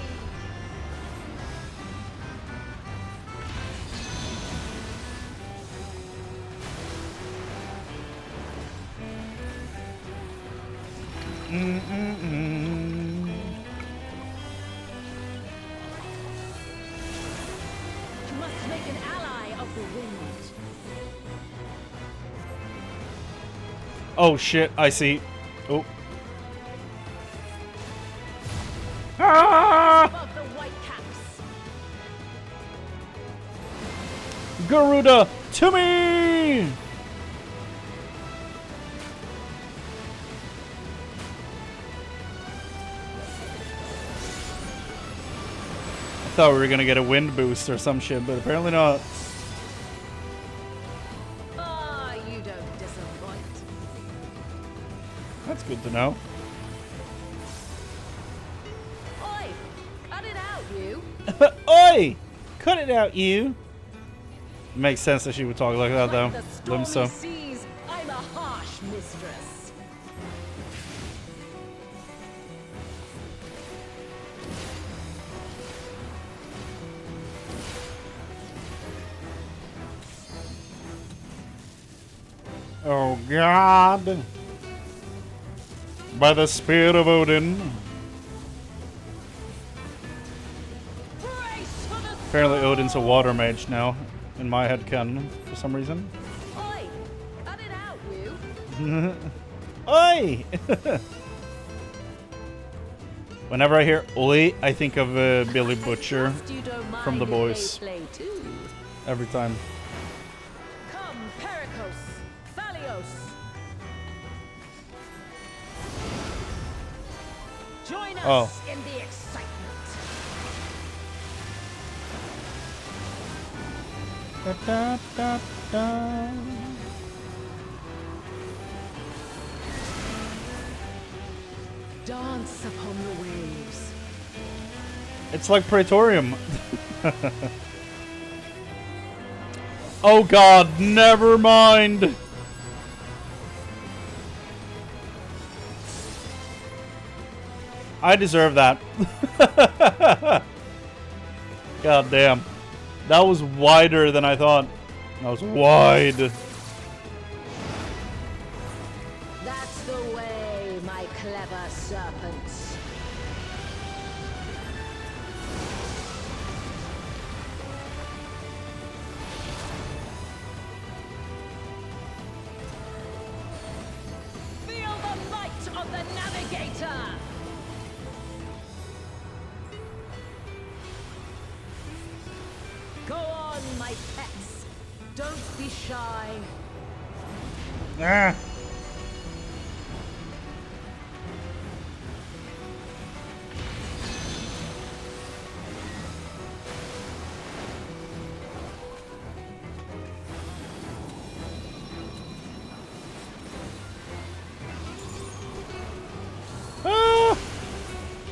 You must make an ally of the wind. Oh shit, I see. Oh. Ah! Above the white caps. Garuda, to me! I thought we were gonna get a wind boost or some shit, but apparently not. Ah, you don't disappoint. That's good to know. Oi! Cut it out, you! Oi! Cut it out, you! Makes sense that she would talk like that, though. Like the stormy Limsa. seas, I'm a harsh mistress. Oh God! By the spirit of Odin. Brace for the Apparently Odin's a water mage now, in my head canon, for some reason. Oi! Cut it out, you! Oi! Whenever I hear oi, I think of Billy Butcher Trust you don't mind from The if Boys. they play too. every time. Come, Pericos, Thalios. Join us in the excitement. Da, da, da, da. dance upon the waves. It's like Praetorium. Oh god, never mind. I deserve that. God damn. That was wider than I thought. That was wide. That's the way, my clever serpents. Feel the might of the navigator! Go on, my pets. Don't be shy. Ah. Ah.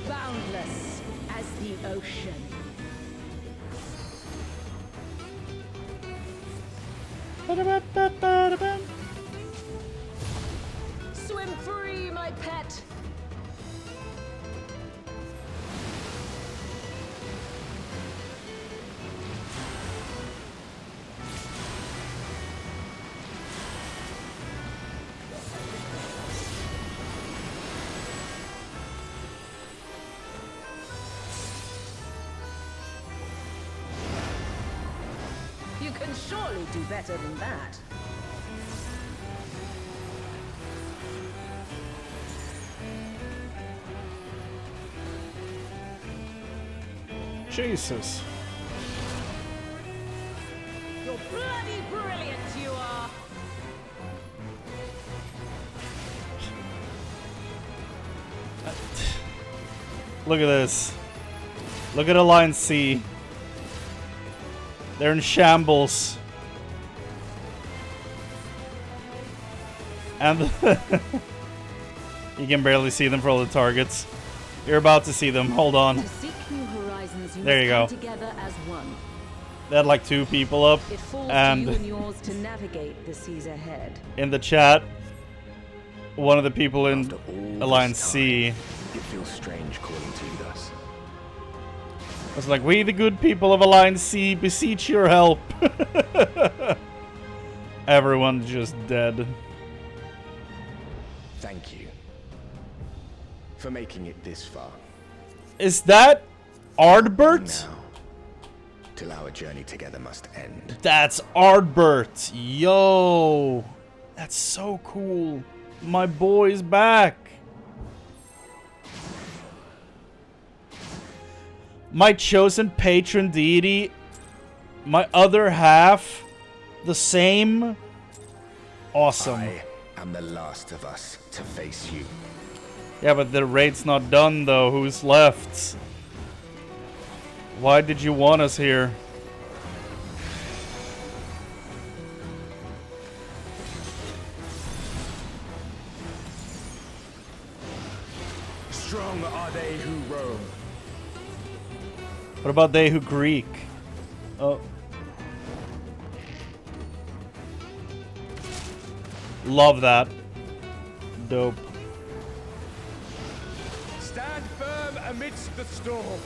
Boundless as the ocean. Swim free, my pet. You can surely do better than that. Jesus. You're bloody brilliant, you are. Look at this. Look at Alliance C. They're in shambles. And you can barely see them for all the targets. You're about to see them. Hold on. To seek new horizons, you There you must go. come together as one. They had like 2 people up. It falls to And you and yours to navigate the seas ahead. in the chat, one of the people in After all Alliance this C time, it feels strange calling to you thus. was like, "We the good people of Alliance C beseech your help." Everyone's just dead. Thank you for making it this far. Is that Ardbert? Now, till our journey together must end. That's Ardbert. Yo. That's so cool. My boy's back. My chosen patron deity. My other half. The same. Awesome. I am the last of us to face you. Yeah, but the raid's not done though. Who's left? Why did you want us here? Strong are they who roam. What about they who Greek? Oh. Love that. Dope. Stand firm amidst the storm.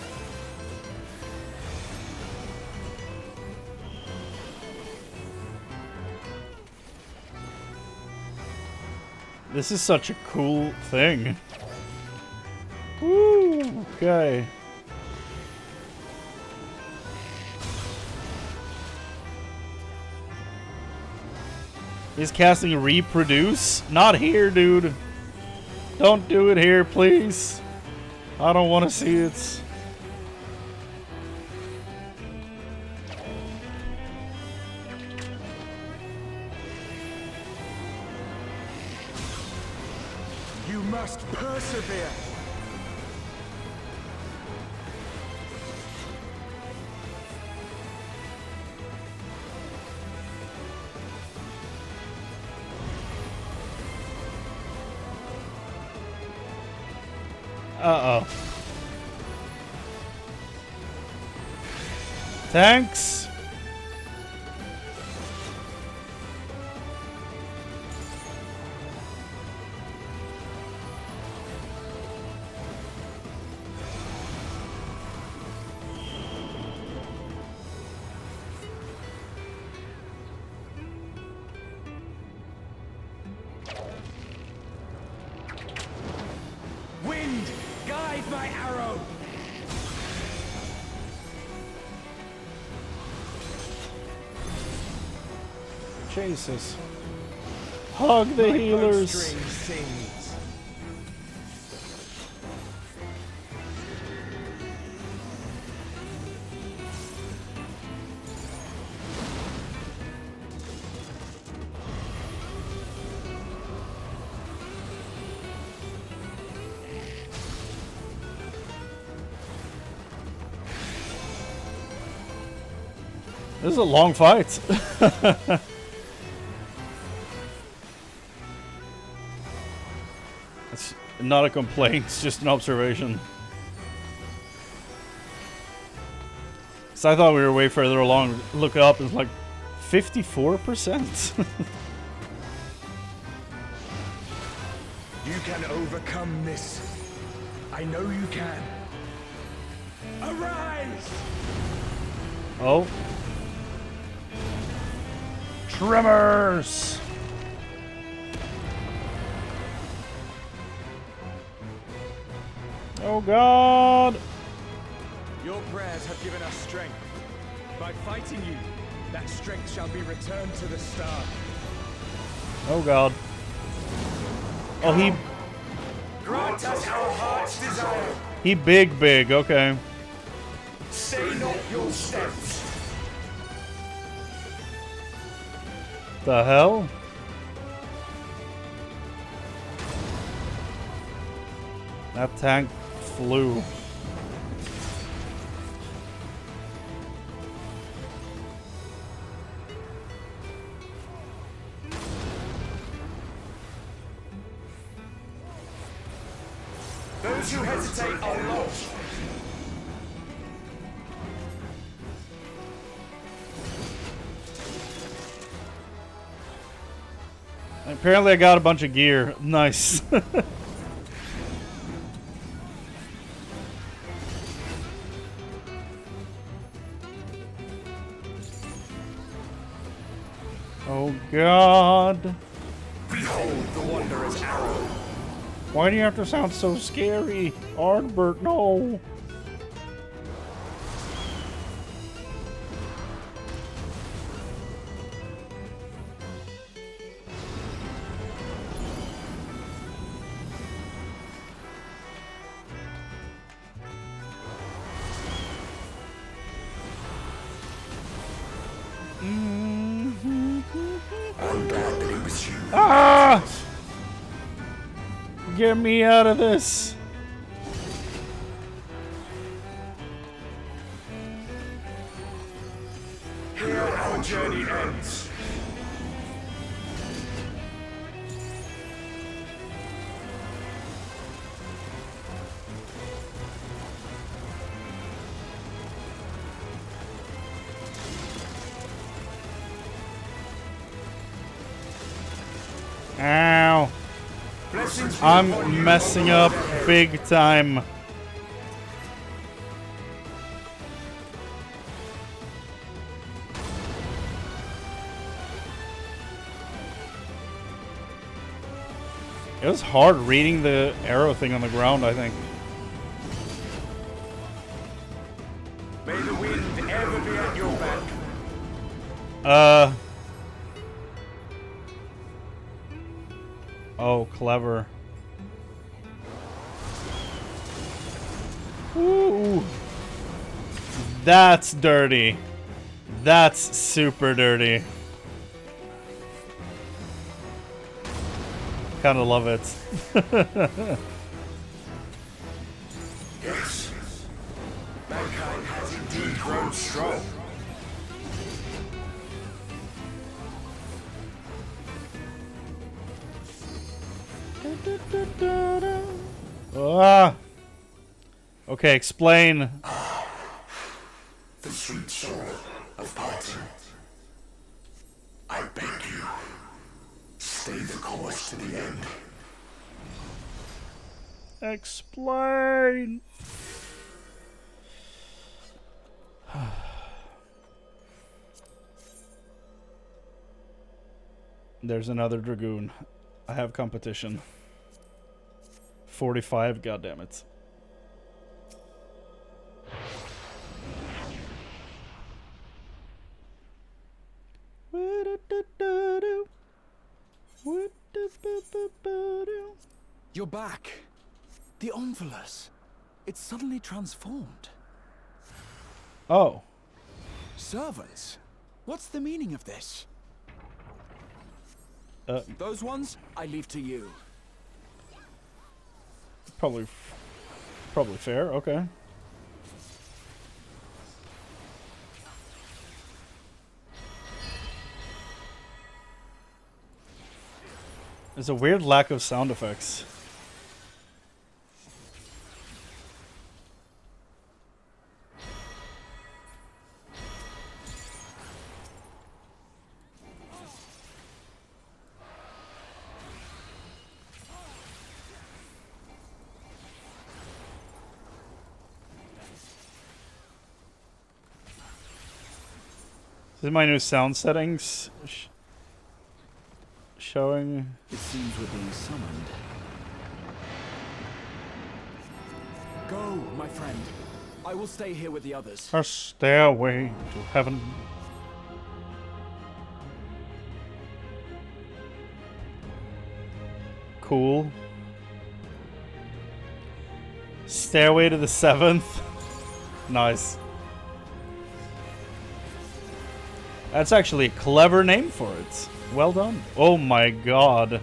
This is such a cool thing. Woo! Okay. He's casting Reproduce? Not here, dude. Don't do it here, please. I don't want to see it. You must persevere. Uh-oh. Thanks. Wind, guide my arrow. Jesus. Hug the healers. Bowstring sings. This is a long fight. It's not a complaint, it's just an observation. So I thought we were way further along. Look it up, it's like 54%. You can overcome this. I know you can. Arise! Oh. Tremors! Oh God! Your prayers have given us strength. By fighting you, that strength shall be returned to the star. Oh God. Oh, he Grant us our heart's desire. big, okay. Stay not your steps. The hell? That tank flew. Those who hesitate are lost. Apparently I got a bunch of gear. Nice. Oh God. Behold the Wanderer's arrow. Why do you have to sound so scary? Ardbert, no. I'm glad that it was you. Ah! Get me out of this. Here our journey ends. Ow. Blessings be I'm upon you, messing O up Lord. big time. It was hard reading the arrow thing on the ground, I think. May the wind ever be at your back. Oh, clever. Ooh. That's dirty. That's super dirty. Kind of love it. Yes. Mankind has indeed grown strong. Ah. Okay, explain. The sweet sorrow of parting. I beg you, stay the course to the end. Explain. There's another Dragoon. I have competition. 45, goddammit. You're back. The Omphilus. It's suddenly transformed. Oh. Servants? What's the meaning of this? Those ones, I leave to you. Probably fair. Okay. There's a weird lack of sound effects. This is my new sound settings showing. It seems we're being summoned. Go, my friend. I will stay here with the others. A stairway to heaven. Cool. Stairway to the 7th. Nice. That's actually a clever name for it. Well done. Oh my god.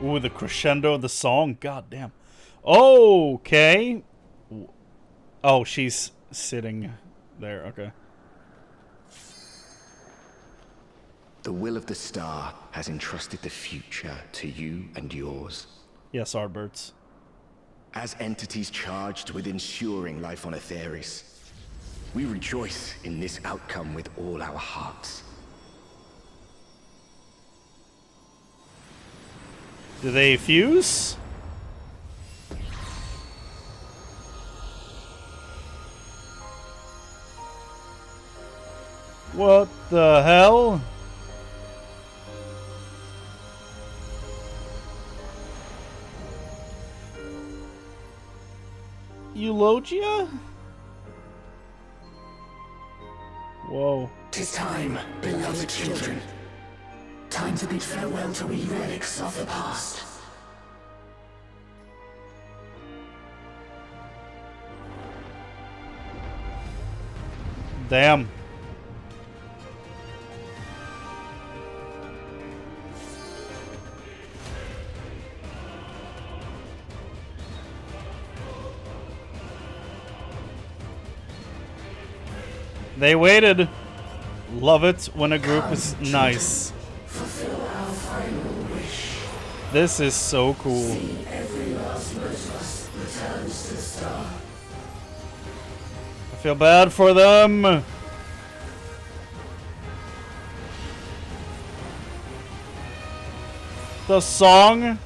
Ooh, the crescendo of the song. God damn. Okay. Oh, she's sitting there. Okay. The will of the star has entrusted the future to you and yours. Yes, Ardbirds. As entities charged with ensuring life on Aetheris, we rejoice in this outcome with all our hearts. Do they fuse? What the hell? Eulogia? Whoa. 'Tis time, beloved children. Time to bid farewell to we relics of the past. Damn. They waited. Love it when a group is nice. Fulfill our final wish. This is so cool. See every last lotus returns to the star. I feel bad for them. The song.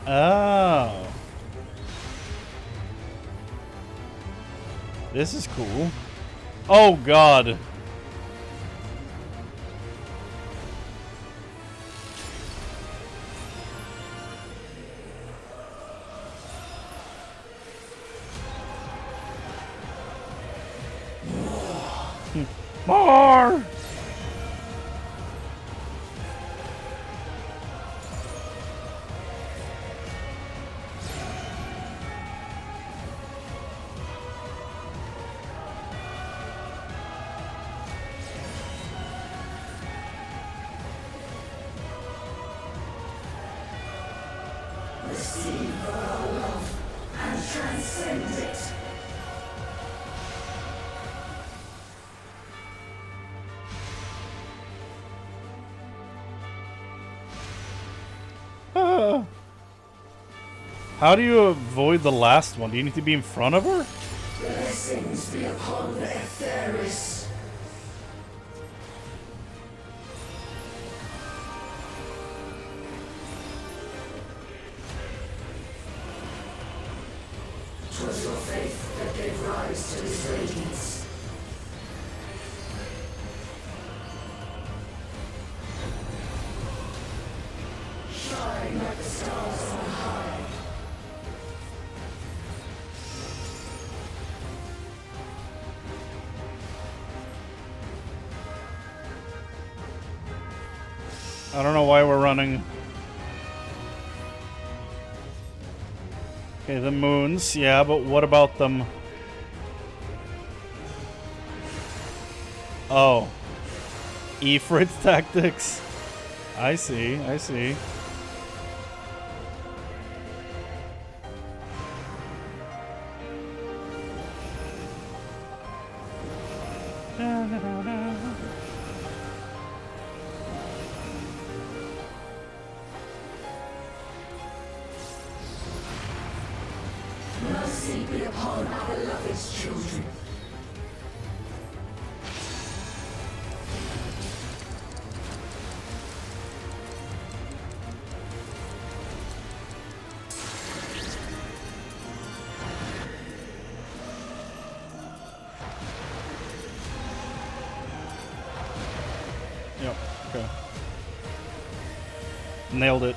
Oh. This is cool. Oh god. More! How do you avoid the last one? Do you need to be in front of her? Blessings be upon the Etheris. Twas your faith that gave rise to this radiance. Shine like the stars on high. I don't know why we're running. Okay, the moons, yeah, but what about them? Oh. Ifrit tactics. I see, I see. Mercy be upon our beloved children. Yep, okay. Nailed it.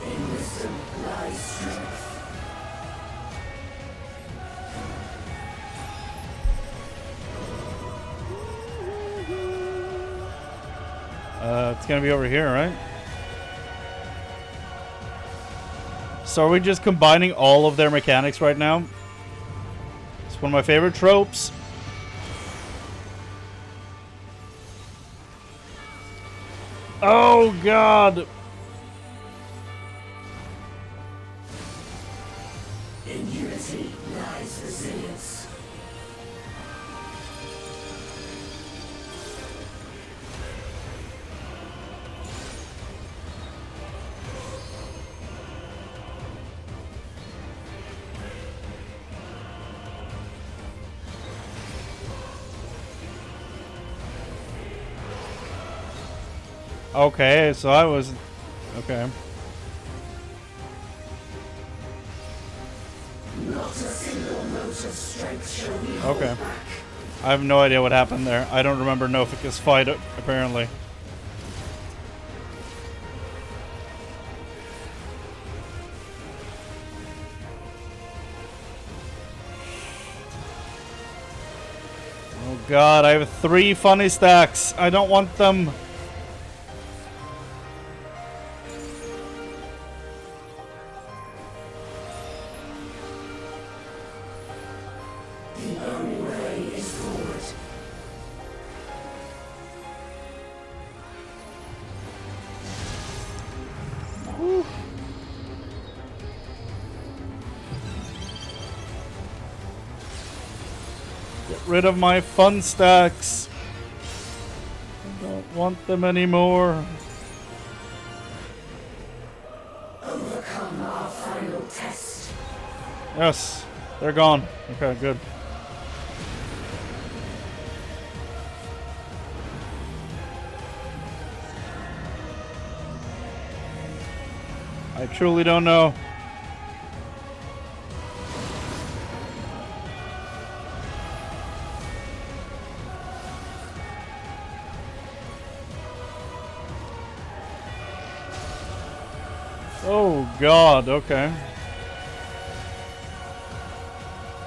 In wisdom lies strength. It's gonna be over here, right? So are we just combining all of their mechanics right now? It's one of my favorite tropes. Oh god! In unity lies resilience. Okay, so I was... Okay. Not a single note of strength shall we Okay. hold back. I have no idea what happened there. I don't remember Nofika's fight, apparently. Oh god, I have 3 funny stacks. I don't want them. rid of my fun stacks. I don't want them anymore. Overcome our final test. Yes, they're gone. Okay, good. I truly don't know. Oh God, okay.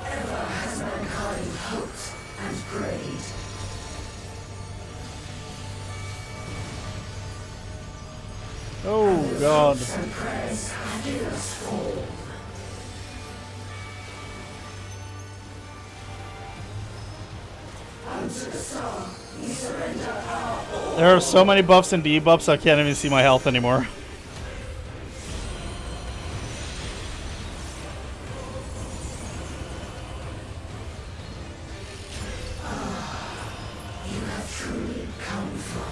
Ever has mankind hoped and prayed. Oh God. And prayers have given us fall. Unto the star, we surrender our all. There are so many buffs and debuffs I can't even see my health anymore. You have truly come far.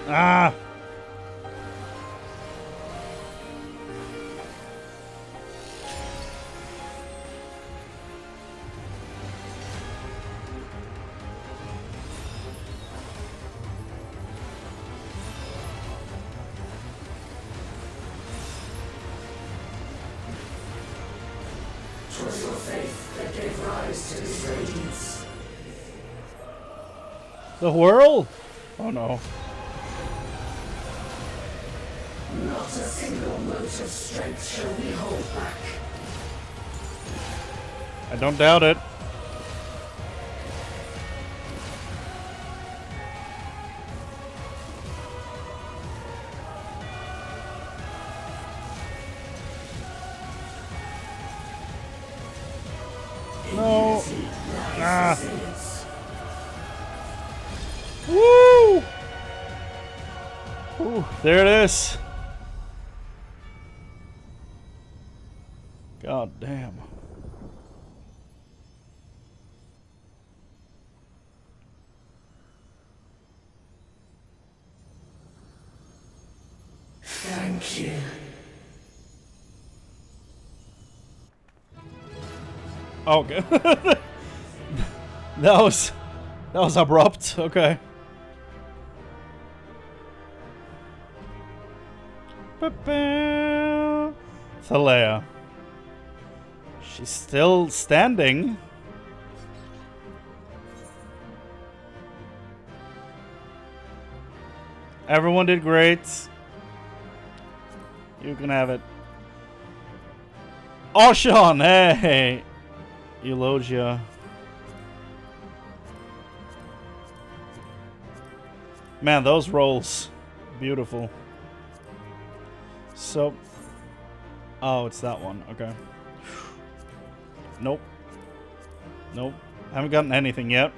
Ah! Twas your faith that gave rise to this radiance. The whirl? Oh no. Not a single mote of strength shall we hold back. I don't doubt it. No. Ah. Woo! Ooh, there it is. God damn. Thank you. Oh, okay. that was abrupt. Okay. Thaleia. She's still standing. Everyone did great. You can have it. Oh, Sean, hey. Eulogia. Man, those rolls. Beautiful. So. Oh, it's that one. Okay. Nope. Nope. Haven't gotten anything yet.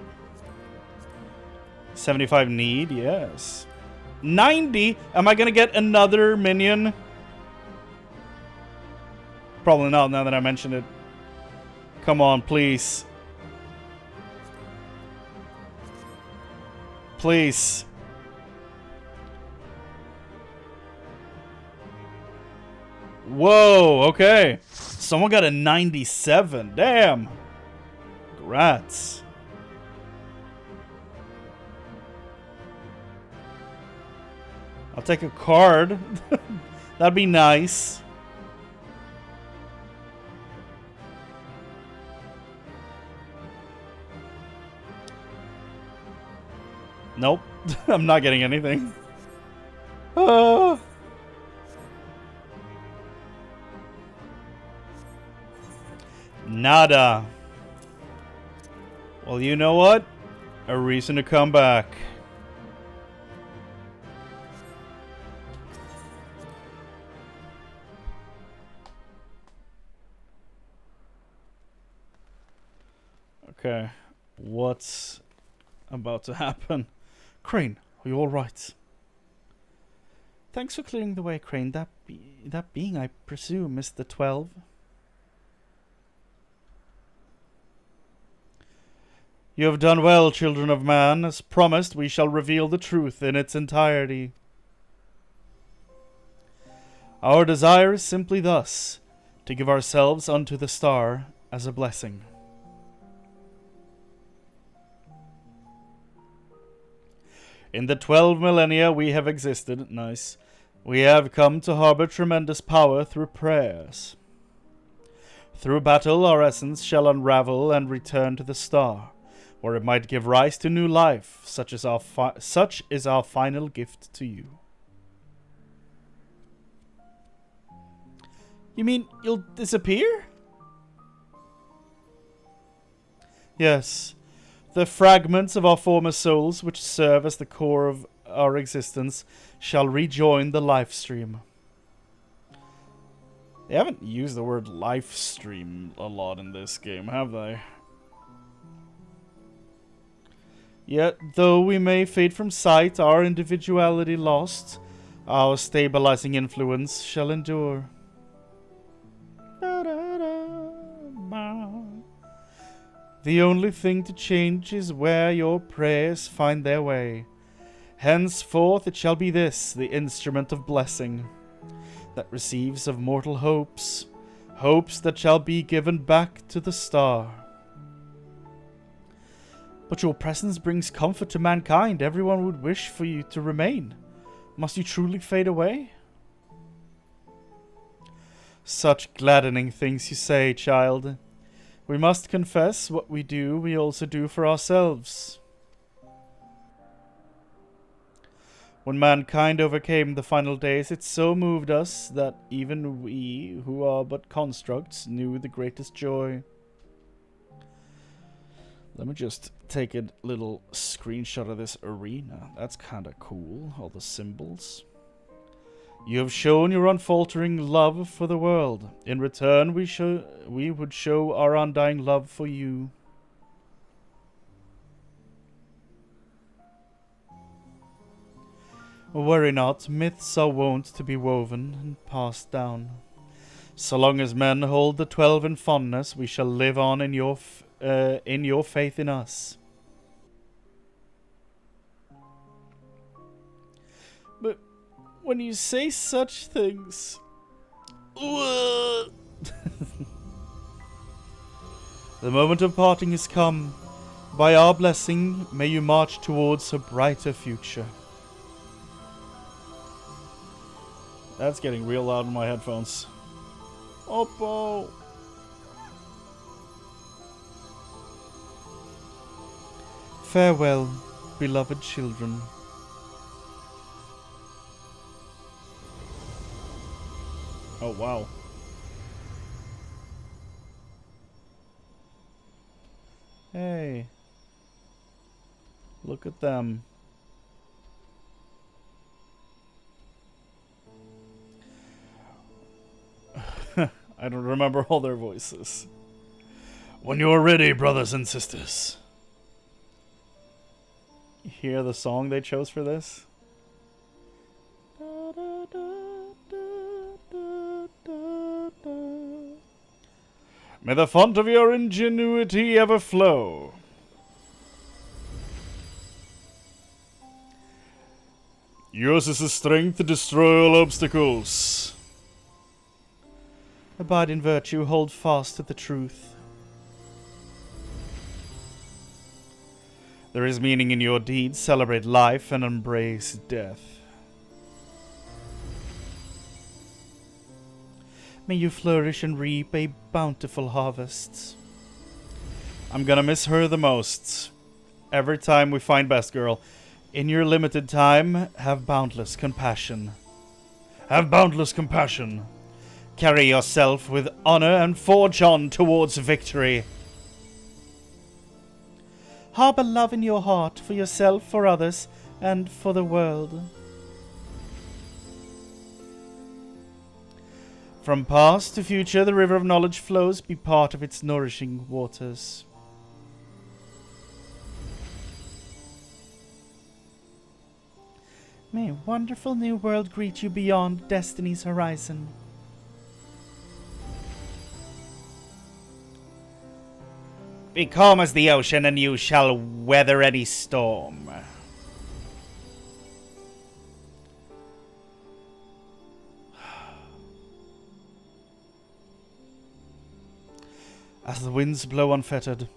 75 need, yes. 90? Am I gonna get another minion? Probably not now that I mentioned it. Come on, please. Please. Whoa, okay. Someone got a 97. Damn. Congrats. I'll take a card. That'd be nice. Nope. I'm not getting anything. Ah. Nada. Well, you know what? A reason to come back. Okay. What's about to happen? Chrane, are you all right? Thanks for clearing the way, Chrane. That being, I presume, is the 12. You have done well, children of man. As promised, we shall reveal the truth in its entirety. Our desire is simply thus, to give ourselves unto the star as a blessing. In the 12 millennia we have existed, we have come to harbor tremendous power through prayers. Through battle, our essence shall unravel and return to the star, where it might give rise to new life, such is our final gift to you. You mean you'll disappear? Yes. The fragments of our former souls, which serve as the core of our existence, shall rejoin the life stream. They haven't used the word life stream a lot in this game, have they? Yet, though we may fade from sight, our individuality lost, our stabilizing influence shall endure. The only thing to change is where your prayers find their way. Henceforth it shall be this, the instrument of blessing, that receives of mortal hopes, hopes that shall be given back to the star. But your presence brings comfort to mankind. Everyone would wish for you to remain. Must you truly fade away? Such gladdening things you say, child. We must confess what we do, we also do for ourselves. When mankind overcame the final days, it so moved us that even we, who are but constructs, knew the greatest joy. Let me just take a little screenshot of this arena. That's kind of cool, all the symbols. You have shown your unfaltering love for the world. In return, we would show our undying love for you. Worry not, myths are wont to be woven and passed down. So long as men hold the 12 in fondness, we shall live on in your faith in us. But when you say such things... The moment of parting has come. By our blessing, may you march towards a brighter future. That's getting real loud in my headphones. Oppo! Farewell, beloved children. Oh, wow. Hey. Look at them. I don't remember all their voices. When you're ready, brothers and sisters. You hear the song they chose for this? May the font of your ingenuity ever flow. Yours is the strength to destroy all obstacles. Abide in virtue, hold fast to the truth. There is meaning in your deeds, celebrate life and embrace death. May you flourish and reap a bountiful harvest. I'm gonna miss her the most. Every time we find Best Girl, In your limited time, have boundless compassion. Have boundless compassion. Carry yourself with honor and forge on towards victory. Harbor love in your heart for yourself, for others, and for the world. From past to future, the river of knowledge flows. Be part of its nourishing waters. May a wonderful new world greet you beyond destiny's horizon. Be calm as the ocean, and you shall weather any storm. As the winds blow unfettered,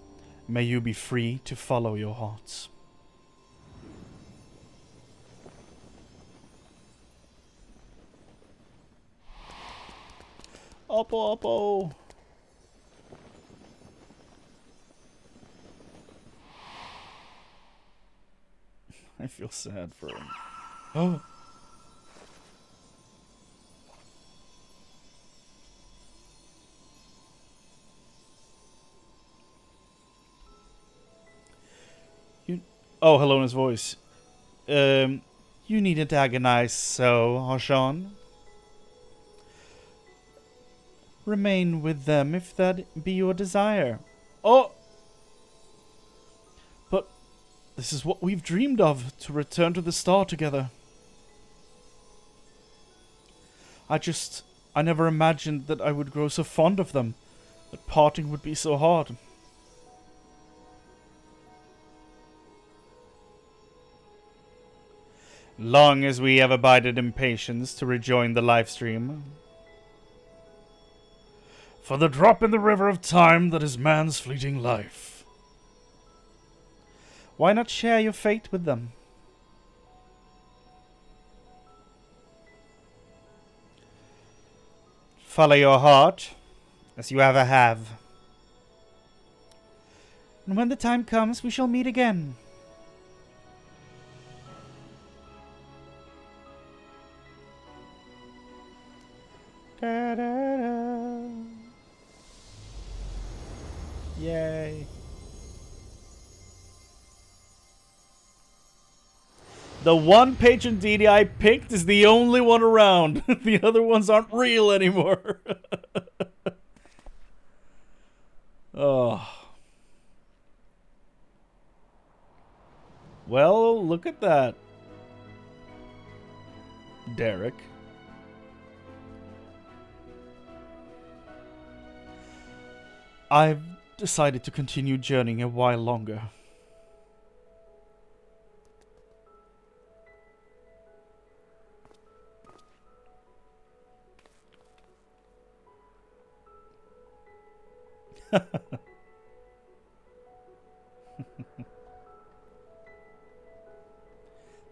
may you be free to follow your hearts. Oppo, oppo. I feel sad for him. Oh. Oh, Helona's voice. You needn't agonize so, Harshan. Remain with them if that be your desire. Oh! But this is what we've dreamed of, to return to the star together. I never imagined that I would grow so fond of them, that parting would be so hard. Long as we have abided in patience to rejoin the live stream. For the drop in the river of time that is man's fleeting life. Why not share your fate with them? Follow your heart, as you ever have. And when the time comes, we shall meet again. Da, da, da. Yay. The one patron deity I picked is the only one around. The other ones aren't real anymore. Oh. Well, look at that. Derek. I've decided to continue journeying a while longer.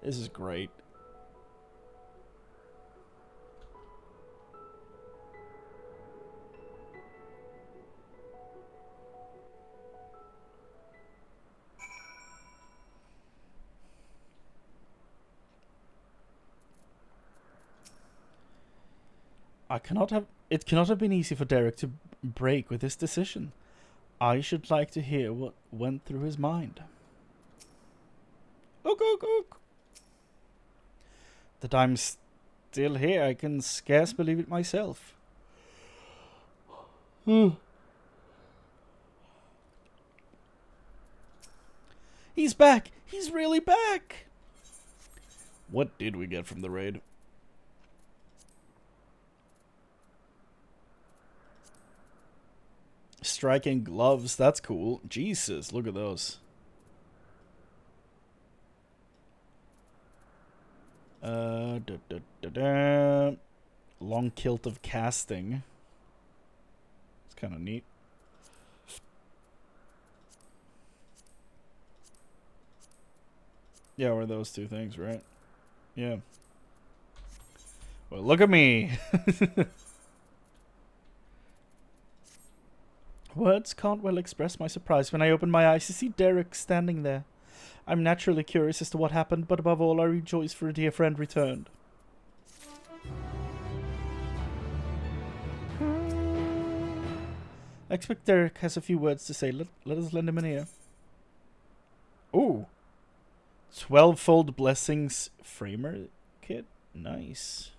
This is great. It cannot have been easy for Derek to break with his decision. I should like to hear what went through his mind. Ook, ook, ook. That I'm still here, I can scarce believe it myself. He's back! He's really back! What did we get from the raid? Striking gloves, that's cool. Jesus, look at those. Long kilt of casting. It's kind of neat. Yeah, or those two things, right? Yeah. Well, look at me. Words can't well express my surprise when I open my eyes to see Derek standing there. I'm naturally curious as to what happened, but above all I rejoice for a dear friend returned. I expect Derek has a few words to say. Let us lend him an ear. Ooh. 12-fold blessings framer kit. Nice.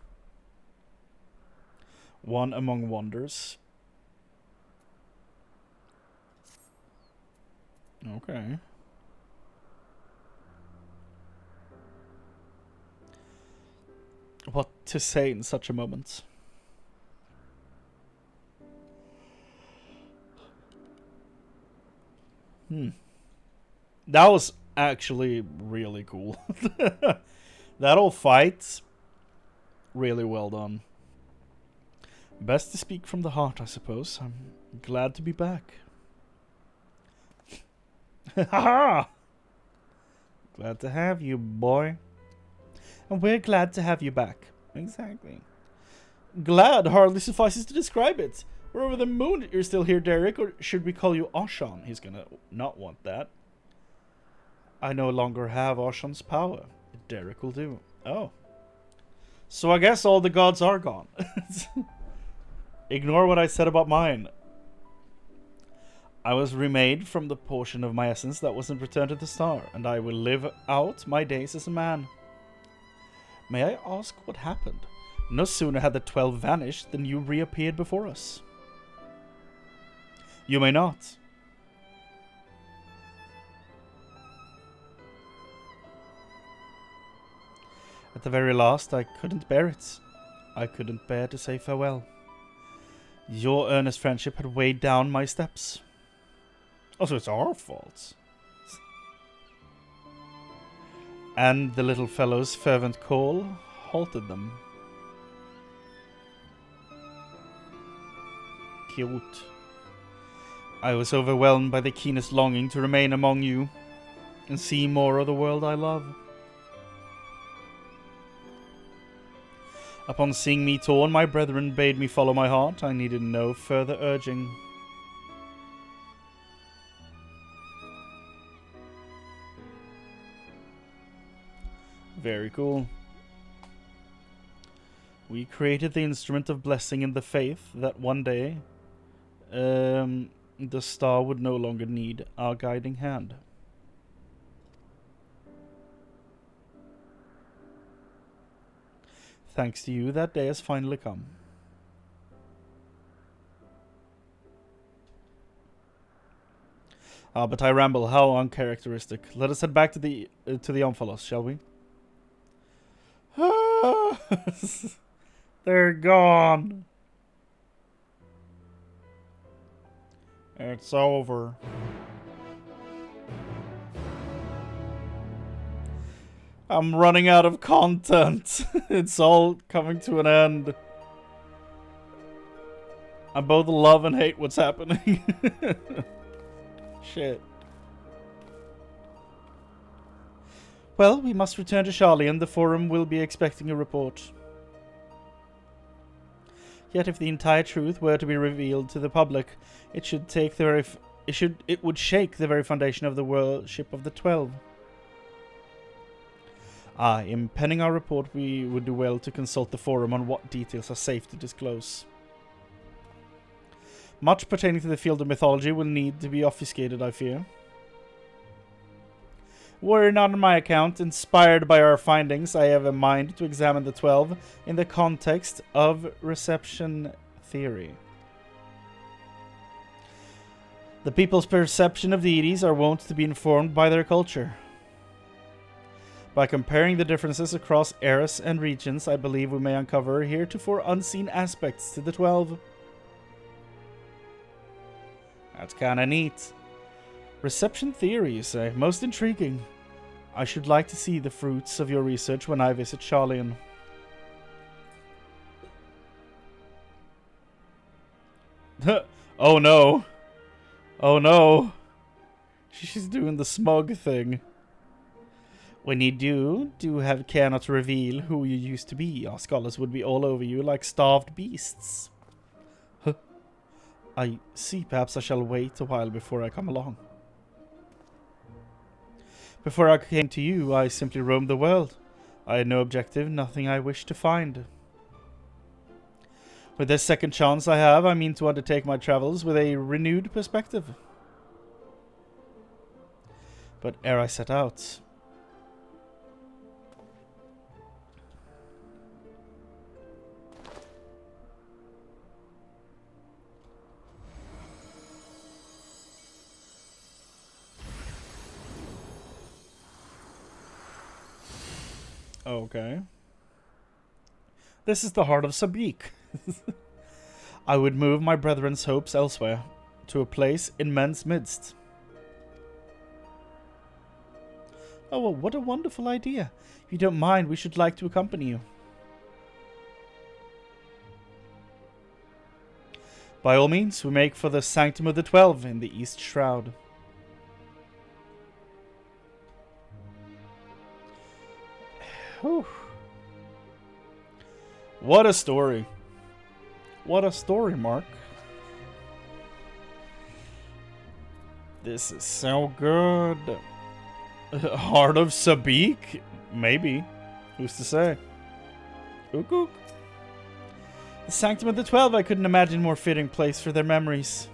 One among wonders. Okay. What to say in such a moment? That was actually really cool. That whole fight, really well done. Best to speak from the heart, I suppose. I'm glad to be back. Haha! Glad to have you, boy. And we're glad to have you back. Exactly. Glad hardly suffices to describe it. We're over the moon that you're still here, Derek, or should we call you Oshan? He's gonna not want that. I no longer have Oshan's power. Derek will do. Oh. So I guess all the gods are gone. Ignore what I said about mine. I was remade from the portion of my essence that wasn't returned to the star, and I will live out my days as a man. May I ask what happened? No sooner had the 12 vanished than you reappeared before us. You may not. At the very last, I couldn't bear it. I couldn't bear to say farewell. Your earnest friendship had weighed down my steps. Also, it's our fault. And the little fellow's fervent call halted them. Cute. I was overwhelmed by the keenest longing to remain among you and see more of the world I love. Upon seeing me torn, my brethren bade me follow my heart. I needed no further urging. Very cool. We created the instrument of blessing in the faith that one day the star would no longer need our guiding hand. Thanks to you, that day has finally come. Ah, but I ramble. How uncharacteristic. Let us head back to the Omphalos, shall we? They're gone. It's over. I'm running out of content. It's all coming to an end. I both love and hate what's happening. Shit. Well, we must return to Charlian. The Forum will be expecting a report. Yet if the entire truth were to be revealed to the public, it should take the it would shake the very foundation of the worship of the 12. In penning our report, we would do well to consult the Forum on what details are safe to disclose. Much pertaining to the field of mythology will need to be obfuscated, I fear. Were not on my account inspired by our findings, I have a mind to examine the 12 in the context of reception theory. The people's perception of deities are wont to be informed by their culture. By comparing the differences across eras and regions, I believe we may uncover heretofore unseen aspects to the 12. That's kinda neat. Reception theory, you say? Most intriguing. I should like to see the fruits of your research when I visit Charlian. Oh no. Oh no. She's doing the smug thing. When you do have care not to reveal who you used to be, our scholars would be all over you like starved beasts. Huh. I see, perhaps I shall wait a while before I come along. Before I came to you, I simply roamed the world. I had no objective, nothing I wished to find. With this second chance I have, I mean to undertake my travels with a renewed perspective. But ere I set out... Okay. This is the heart of Sabik. I would move my brethren's hopes elsewhere, to a place in men's midst. Oh, well, what a wonderful idea. If you don't mind, we should like to accompany you. By all means, we make for the Sanctum of the 12 in the East Shroud. Whew. What a story. What a story, Mark. This is so good. Heart of Sabik? Maybe. Who's to say? Ook ook. The Sanctum of the 12, I couldn't imagine more fitting place for their memories.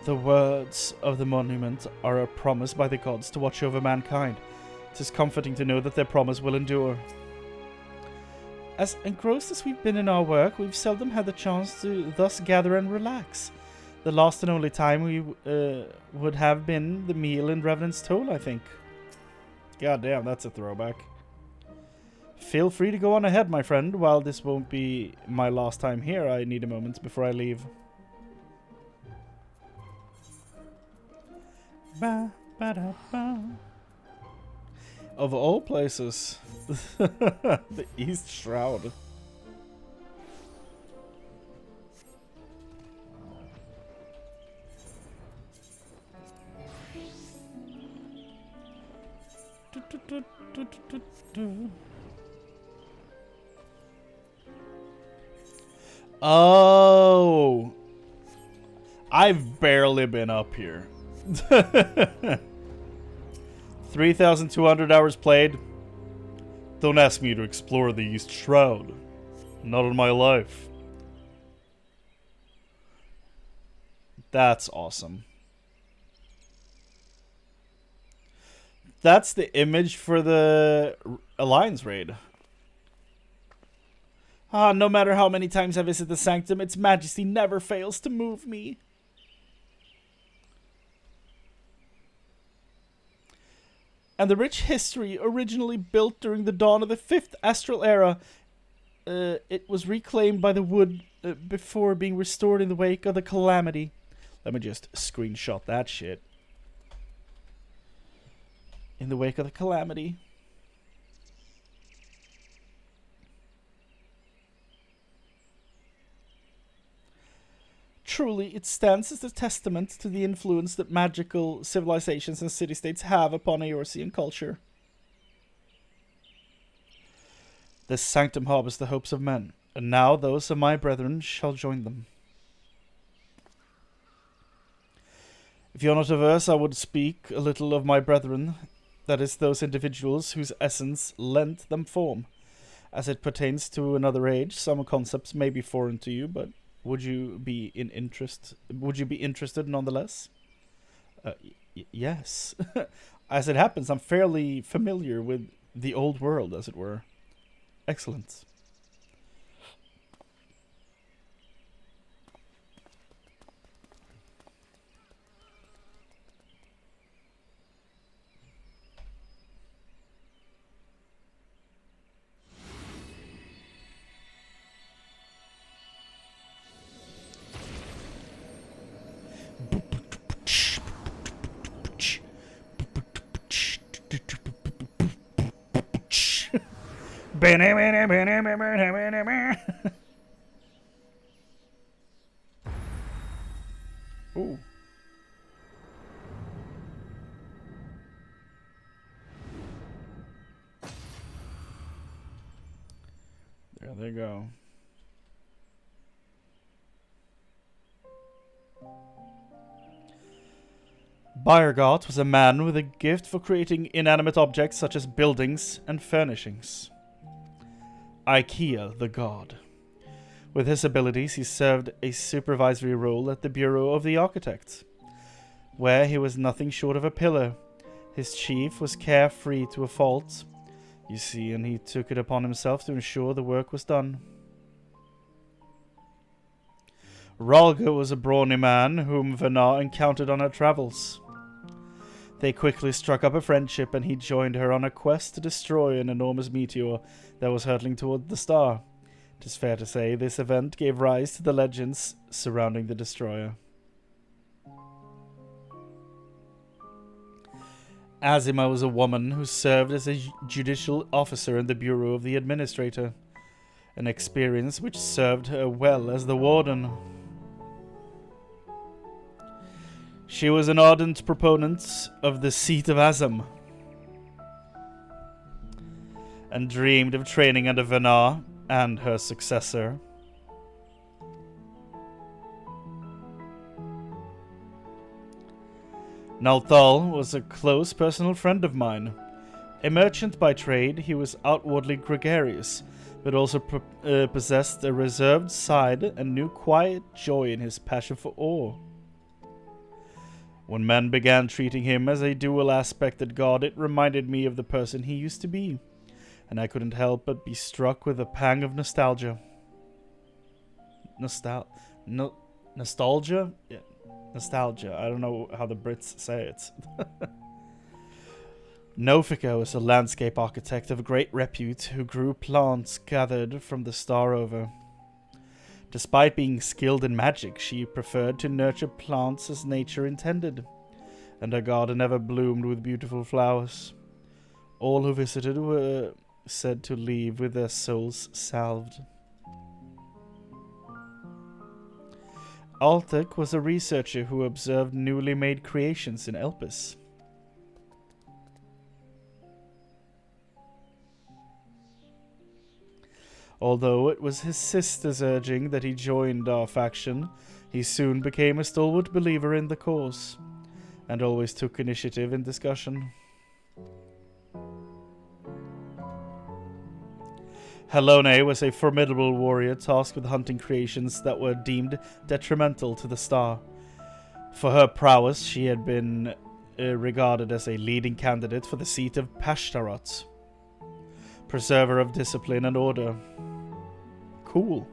The words of the monument are a promise by the gods to watch over mankind. It is comforting to know that their promise will endure. As engrossed as we've been in our work, we've seldom had the chance to thus gather and relax. The last and only time we would have been the meal in Revenant's Toll, I think. God damn, that's a throwback. Feel free to go on ahead, my friend. While this won't be my last time here, I need a moment before I leave. Ba, ba, da, ba. Of all places, the East Shroud. Oh, I've barely been up here. 3,200 hours played. Don't ask me to explore the East Shroud. Not in my life. That's awesome. That's the image for the Alliance raid. Ah, no matter how many times I visit the Sanctum, its majesty never fails to move me. And the rich history originally built during the dawn of the 5th Astral Era, it was reclaimed by the wood before being restored in the wake of the Calamity. Let me just screenshot that shit. In the wake of the Calamity. Truly, it stands as a testament to the influence that magical civilizations and city-states have upon Eorzean culture. This sanctum harbors the hopes of men, and now those of my brethren shall join them. If you're not averse, I would speak a little of my brethren, that is, those individuals whose essence lent them form. As it pertains to another age, some concepts may be foreign to you, but would you be interested nonetheless? Yes. As it happens, I'm fairly familiar with the old world, as it were. Excellent. Ooh. There they go. Bayergot was a man with a gift for creating inanimate objects such as buildings and furnishings. IKEA, the god. With his abilities, he served a supervisory role at the Bureau of the Architect, where he was nothing short of a pillar. His chief was carefree to a fault, you see, and he took it upon himself to ensure the work was done. Rolga was a brawny man whom Venar encountered on her travels. They quickly struck up a friendship, and he joined her on a quest to destroy an enormous meteor that was hurtling toward the star. It is fair to say this event gave rise to the legends surrounding the destroyer. Azima was a woman who served as a judicial officer in the Bureau of the Administrator, an experience which served her well as the warden. She was an ardent proponent of the seat of Azam, and dreamed of training under Venar and her successor. Nalthal was a close personal friend of mine. A merchant by trade, he was outwardly gregarious, but also possessed a reserved side and knew quiet joy in his passion for ore. When men began treating him as a dual-aspected god, it reminded me of the person he used to be, and I couldn't help but be struck with a pang of nostalgia. Nostalgia? Yeah. Nostalgia. I don't know how the Brits say it. Nofika was a landscape architect of great repute who grew plants gathered from the star over. Despite being skilled in magic, she preferred to nurture plants as nature intended, and her garden ever bloomed with beautiful flowers. All who visited were said to leave with their souls salved. Altek was a researcher who observed newly made creations in Elpis. Although it was his sister's urging that he joined our faction, he soon became a stalwart believer in the cause, and always took initiative in discussion. Helone was a formidable warrior tasked with hunting creations that were deemed detrimental to the star. For her prowess, she had been regarded as a leading candidate for the seat of Pashtarot, preserver of discipline and order. Cool.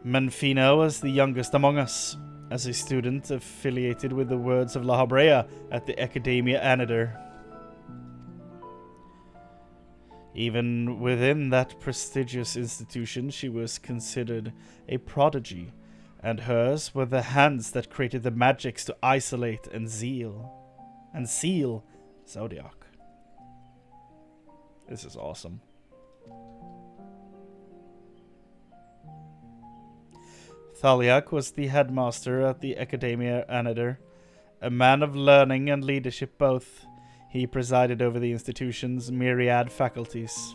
Menfina was the youngest among us, as a student affiliated with the Words of La Habrea at the Academia Anadir. Even within that prestigious institution, she was considered a prodigy, and hers were the hands that created the magics to isolate and seal Zodiac. This is awesome. Thaleia was the headmaster at the Academia Anadir, a man of learning and leadership both. He presided over the institution's myriad faculties.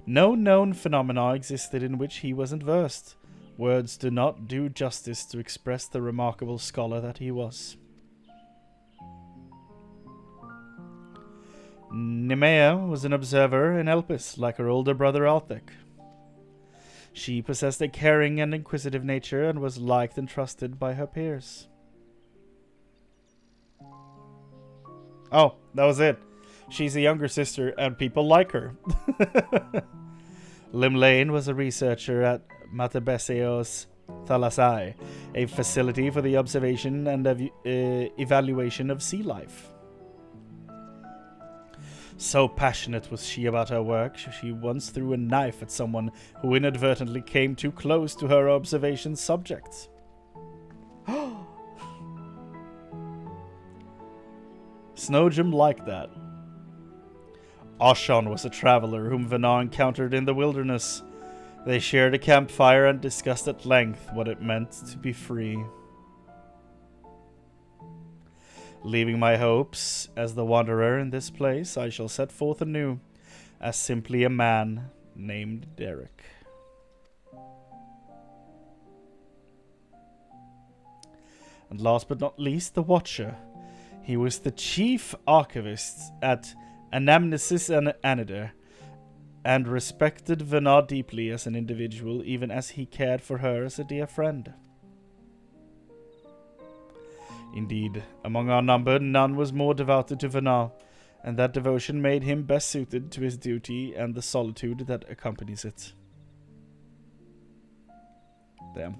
No known phenomena existed in which he wasn't versed. Words do not do justice to express the remarkable scholar that he was. Nemea was an observer in Elpis, like her older brother Althek. She possessed a caring and inquisitive nature and was liked and trusted by her peers. Oh, that was it. She's a younger sister and people like her. Limlane was a researcher at Matabeseos Thalasai, a facility for the observation and evaluation of sea life. So passionate was she about her work, she once threw a knife at someone who inadvertently came too close to her observation subject. Snowgem liked that. Oshon was a traveler whom Venar encountered in the wilderness. They shared a campfire and discussed at length what it meant to be free. Leaving my hopes as the wanderer in this place, I shall set forth anew, as simply a man named Derek. And last but not least, the Watcher. He was the chief archivist at Anamnesis and Anida, and respected Venar deeply as an individual, even as he cared for her as a dear friend. Indeed, among our number, none was more devoted to Venar, and that devotion made him best suited to his duty and the solitude that accompanies it. Damn.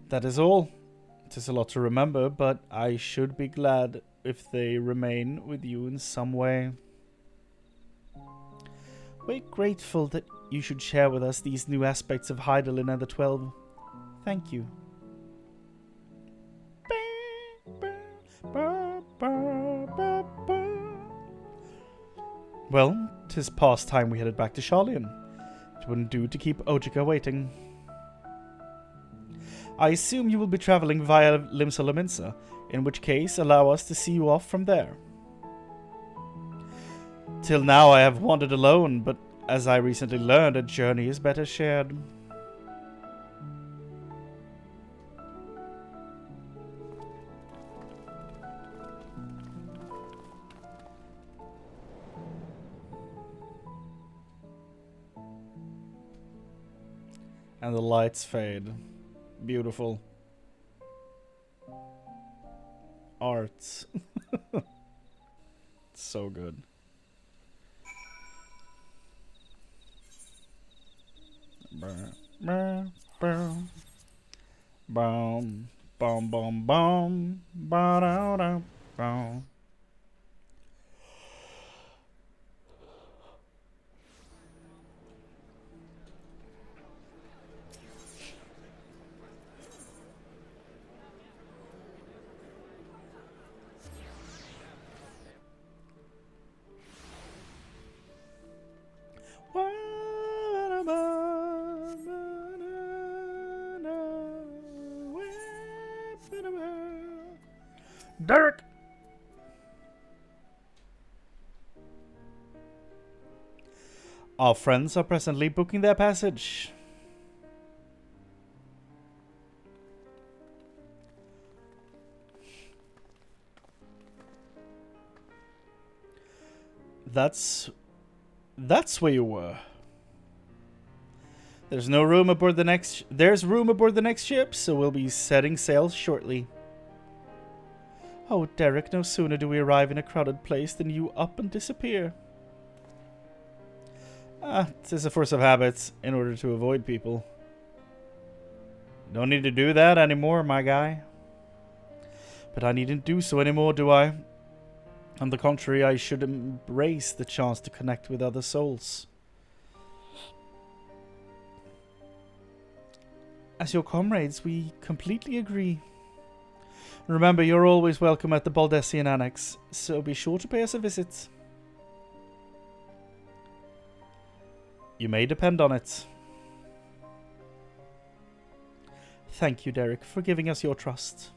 That is all. It is a lot to remember, but I should be glad if they remain with you in some way. We're grateful that you should share with us these new aspects of Hydaelyn and the 12. Thank you. Well, 'tis past time we headed back to Sharlayan. It wouldn't do to keep Ojika waiting. I assume you will be traveling via Limsa Lominsa, in which case allow us to see you off from there. Till now I have wandered alone, but as I recently learned, a journey is better shared. And the lights fade. Beautiful. Art. So good. Boom, boom, boom, boom, boom, boom, boom. Derek! Our friends are presently booking their passage. That's where you were. There's room aboard the next ship, so we'll be setting sail shortly. Oh, Derek, no sooner do we arrive in a crowded place than you up and disappear. Tis a force of habit in order to avoid people. Don't need to do that anymore, my guy. But I needn't do so anymore, do I? On the contrary, I should embrace the chance to connect with other souls. As your comrades, we completely agree. Remember, you're always welcome at the Baldessian Annex, so be sure to pay us a visit. You may depend on it. Thank you, Derek, for giving us your trust.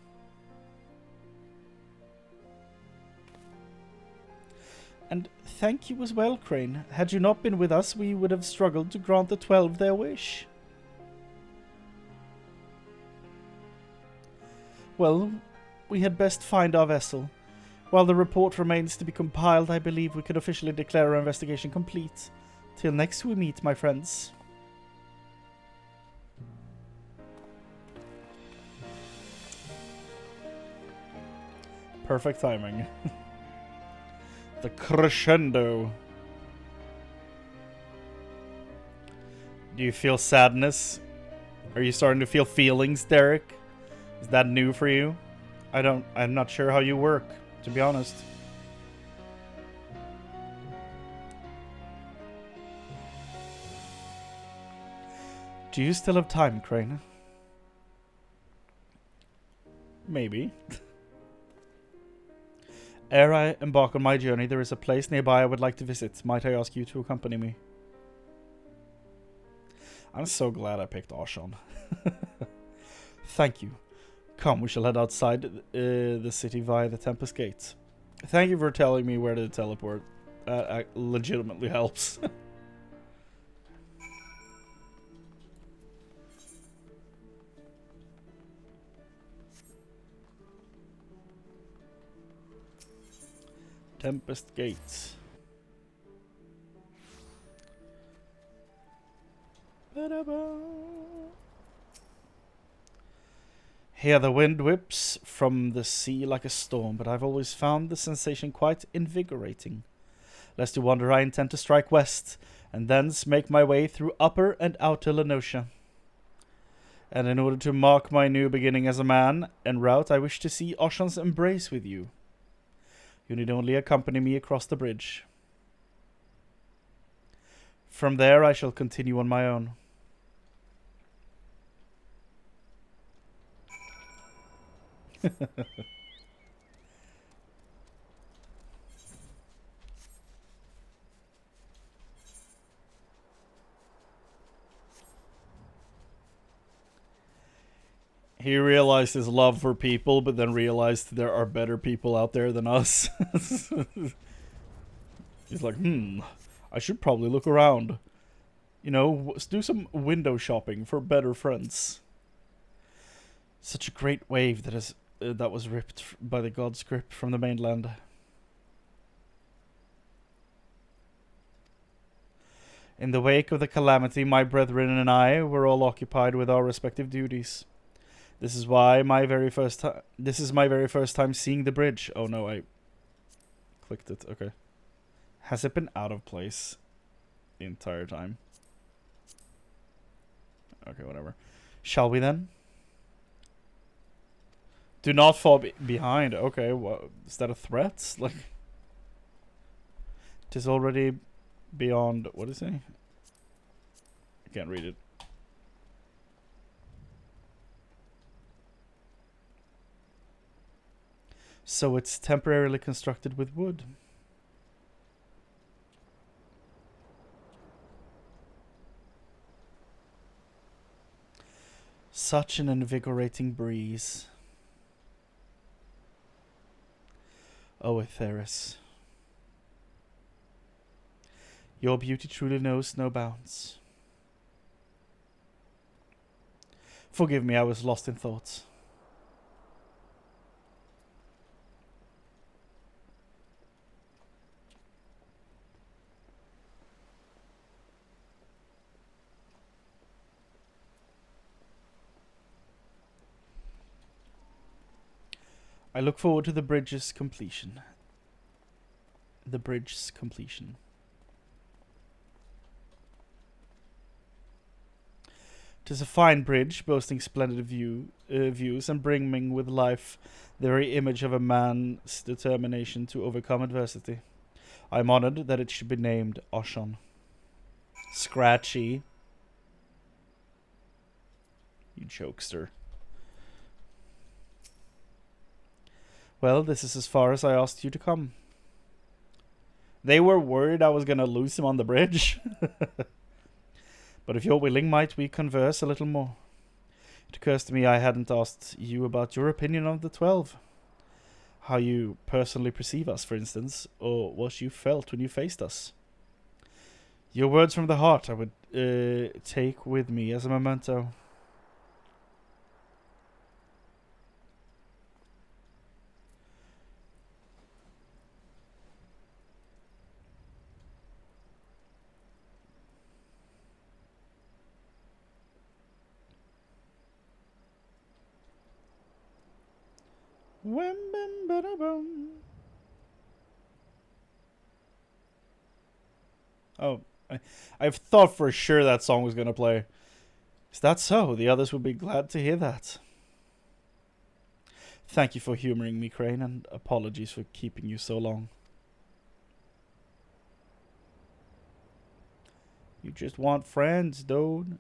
And thank you as well, Chrane. Had you not been with us, we would have struggled to grant the 12 their wish. Well, we had best find our vessel. While the report remains to be compiled, I believe we could officially declare our investigation complete. Till next we meet, my friends. Perfect timing. The crescendo. Do you feel sadness? Are you starting to feel feelings, Derek? Is that new for you? I'm not sure how you work, to be honest. Do you still have time, Chrane? Maybe. Ere I embark on my journey, there is a place nearby I would like to visit. Might I ask you to accompany me? I'm so glad I picked Arshan. Thank you. Come, we shall head outside the city via the Tempest Gate. Thank you for telling me where to teleport. That legitimately helps. Tempest Gates. Here the wind whips from the sea like a storm, but I've always found the sensation quite invigorating. Lest you wonder, I intend to strike west, and thence make my way through Upper and Outer Lenosha. And in order to mark my new beginning as a man en route, I wish to see Oshan's embrace with you. You need only accompany me across the bridge. From there I shall continue on my own. He realized his love for people, but then realized there are better people out there than us. He's like, I should probably look around. You know, do some window shopping for better friends. Such a great wave that was ripped by the god's grip from the mainland. In the wake of the calamity, my brethren and I were all occupied with our respective duties. This is my very first time seeing the bridge. Oh no, I clicked it. Okay. Has it been out of place the entire time? Okay, whatever. Shall we then? Do not fall behind. Okay, what is that a threat? Like, it is already beyond. What is it? I can't read it. So it's temporarily constructed with wood. Such an invigorating breeze. Oh, Aetheris. Your beauty truly knows no bounds. Forgive me, I was lost in thoughts. I look forward to the bridge's completion. The bridge's completion. Tis a fine bridge, boasting splendid views, and brimming with life, the very image of a man's determination to overcome adversity. I am honored that it should be named Oshan. Scratchy. You jokester. Well, this is as far as I asked you to come. They were worried I was going to lose him on the bridge. But if you're willing, might we converse a little more? It occurs to me I hadn't asked you about your opinion of the 12. How you personally perceive us, for instance, or what you felt when you faced us. Your words from the heart I would take with me as a memento. Oh, I've thought for sure that song was going to play. Is that so? The others would be glad to hear that. Thank you for humoring me, Chrane, and apologies for keeping you so long. You just want friends, dude.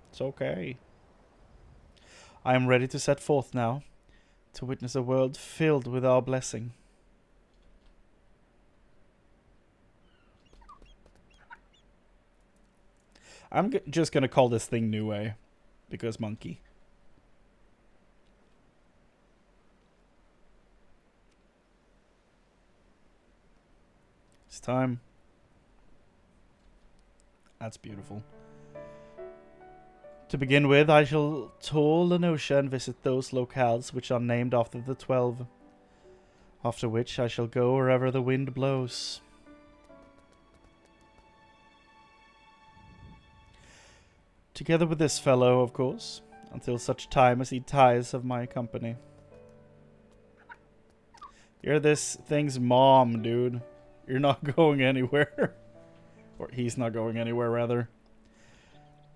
It's okay. I am ready to set forth now, to witness a world filled with our blessing. I'm just going to call this thing Nue, because monkey. It's time. That's beautiful. To begin with, I shall tour Lenosha and visit those locales which are named after the 12. After which I shall go wherever the wind blows. Together with this fellow, of course, until such time as he tires of my company. You're this thing's mom, dude. You're not going anywhere. Or he's not going anywhere, rather.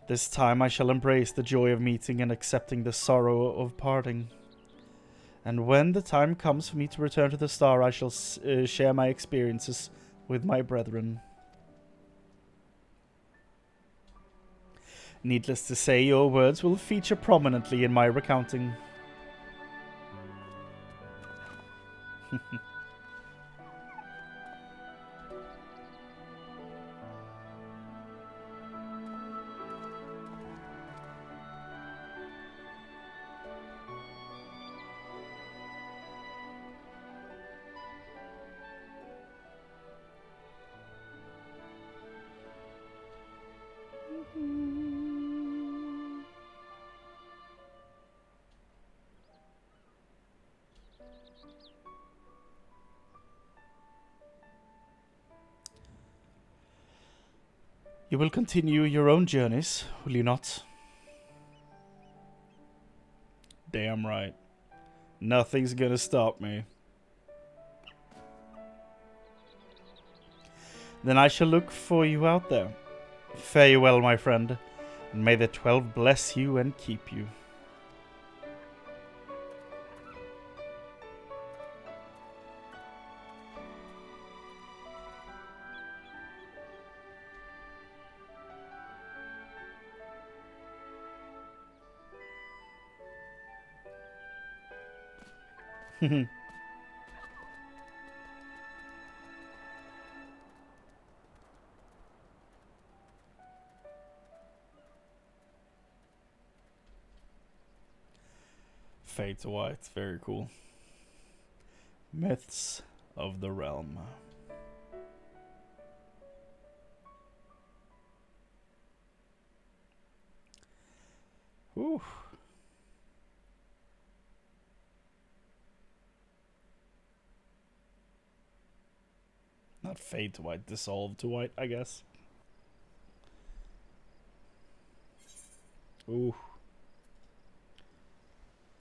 This time I shall embrace the joy of meeting and accepting the sorrow of parting. And when the time comes for me to return to the star, I shall share my experiences with my brethren. Needless to say, your words will feature prominently in my recounting. You will continue your own journeys, will you not? Damn right. Nothing's gonna stop me. Then I shall look for you out there. Fare you well, my friend, and may the 12 bless you and keep you. Fade to white, very cool. Myths of the Realm. Whew. Not fade to white, dissolve to white, I guess. Ooh.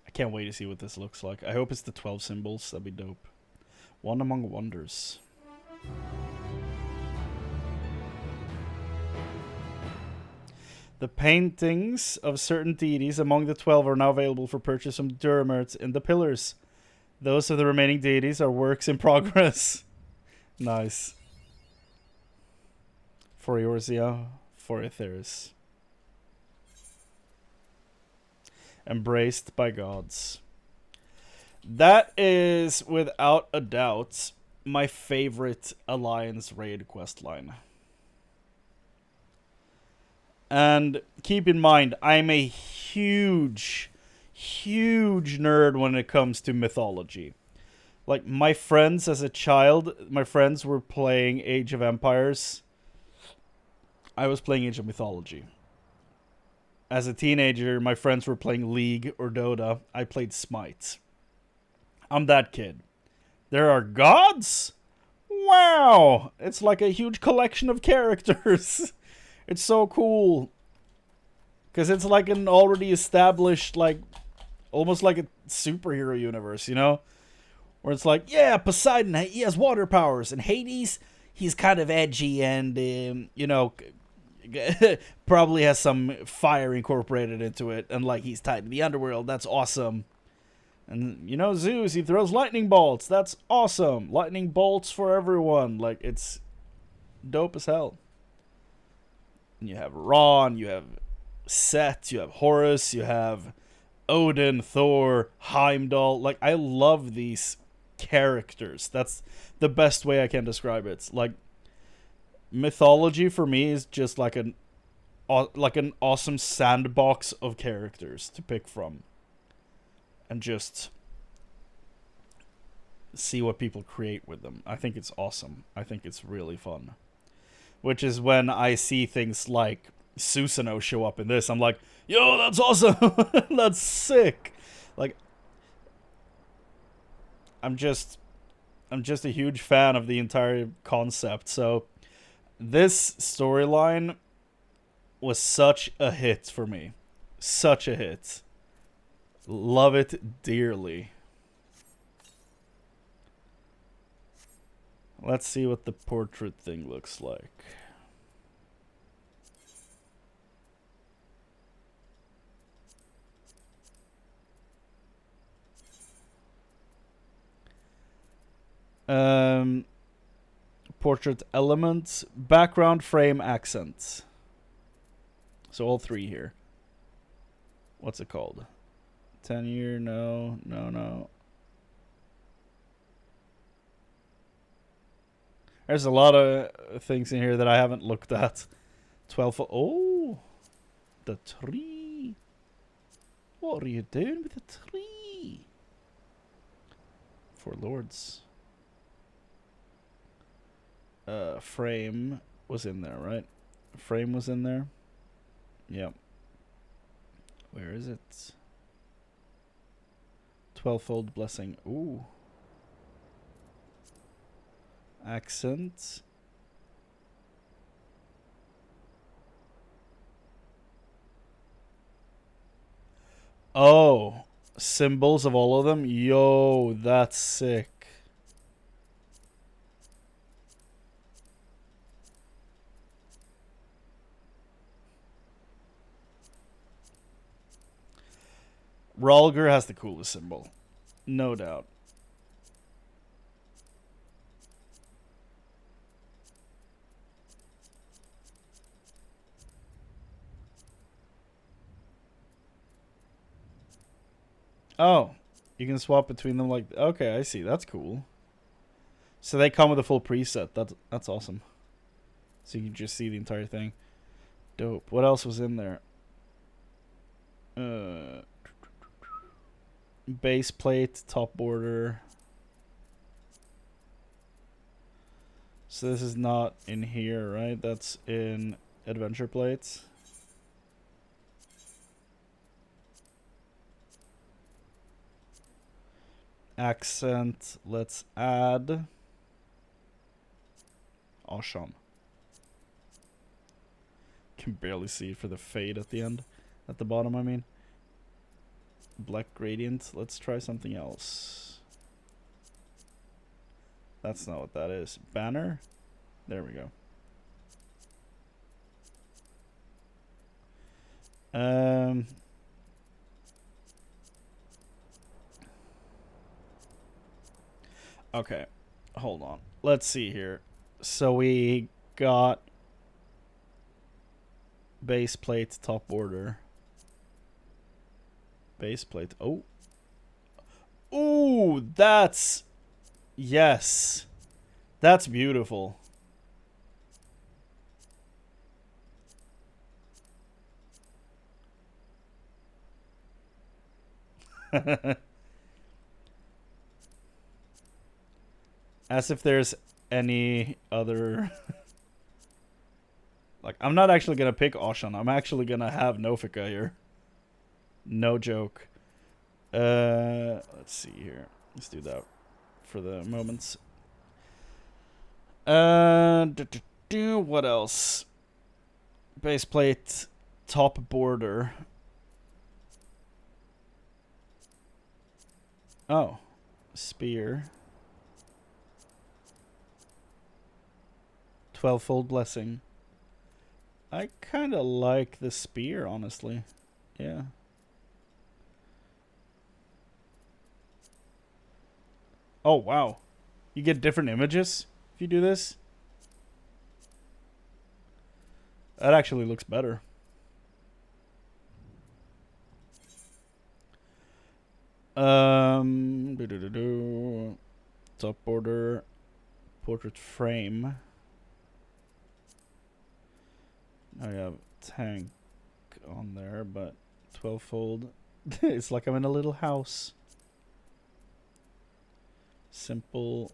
I can't wait to see what this looks like. I hope it's the 12 symbols. That'd be dope. One among wonders. The paintings of certain deities among the 12 are now available for purchase from Duramerts in the pillars. Those of the remaining deities are works in progress. Nice. For Eorzea, for Aetheris. Embraced by gods. That is, without a doubt, my favorite Alliance raid questline. And keep in mind, I'm a huge nerd when it comes to mythology. Like, my friends as a child, my friends were playing Age of Empires. I was playing Age of Mythology. As a teenager, my friends were playing League or Dota. I played Smite. I'm that kid. There are gods? Wow! It's like a huge collection of characters. It's so cool. Because it's like an already established, like, almost like a superhero universe, you know? Where it's like, yeah, Poseidon, he has water powers. And Hades, he's kind of edgy and, you know, probably has some fire incorporated into it. And, like, he's tied to the underworld. That's awesome. And, you know, Zeus, he throws lightning bolts. That's awesome. Lightning bolts for everyone. Like, it's dope as hell. And you have Ron, you have Set, you have Horus, you have Odin, Thor, Heimdall. Like, I love these characters. That's the best way I can describe it. Like, mythology for me is just like an awesome sandbox of characters to pick from. And just see what people create with them. I think it's awesome. I think it's really fun. Which is when I see things like Susanoo show up in this, I'm like, yo, that's awesome! That's sick! Like, I'm just I'm just a huge fan of the entire concept. So this storyline was such a hit for me. Such a hit. Love it dearly. Let's see what the portrait thing looks like. Portrait elements, background, frame, accents. So all three here. What's it called? 10-year? No. There's a lot of things in here that I haven't looked at. 12. Oh, the tree. What are you doing with the tree? Four lords. Frame was in there, right? Frame was in there. Yep. Where is it? 12-fold blessing. Ooh. Accent. Oh. Symbols of all of them? Yo, that's sick. Ralger has the coolest symbol. No doubt. Oh, you can swap between them like... Okay, I see. That's cool. So they come with a full preset. That's awesome. So you can just see the entire thing. Dope. What else was in there? Base plate, top border. So this is not in here, right? That's in adventure plates. Accent, let's add Ashan. Can barely see it for the fade at the end. At the bottom, I mean. Black gradient. Let's try something else. That's not what that is. Banner. There we go. Okay. Hold on. Let's see here. So we got base plate, top border. Base plate. Oh. Ooh, that's... Yes. That's beautiful. As if there's any other... Like, I'm not actually going to pick Ashan. I'm actually going to have Nofika here. No joke. Let's see here. Let's do that for the moments. What else? Base plate, top border. Oh, spear. 12-fold blessing. I kind of like the spear, honestly. Yeah. Oh, wow. You get different images if you do this. That actually looks better. Top border. Portrait frame. I have tank on there, but 12-fold. It's like I'm in a little house. Simple.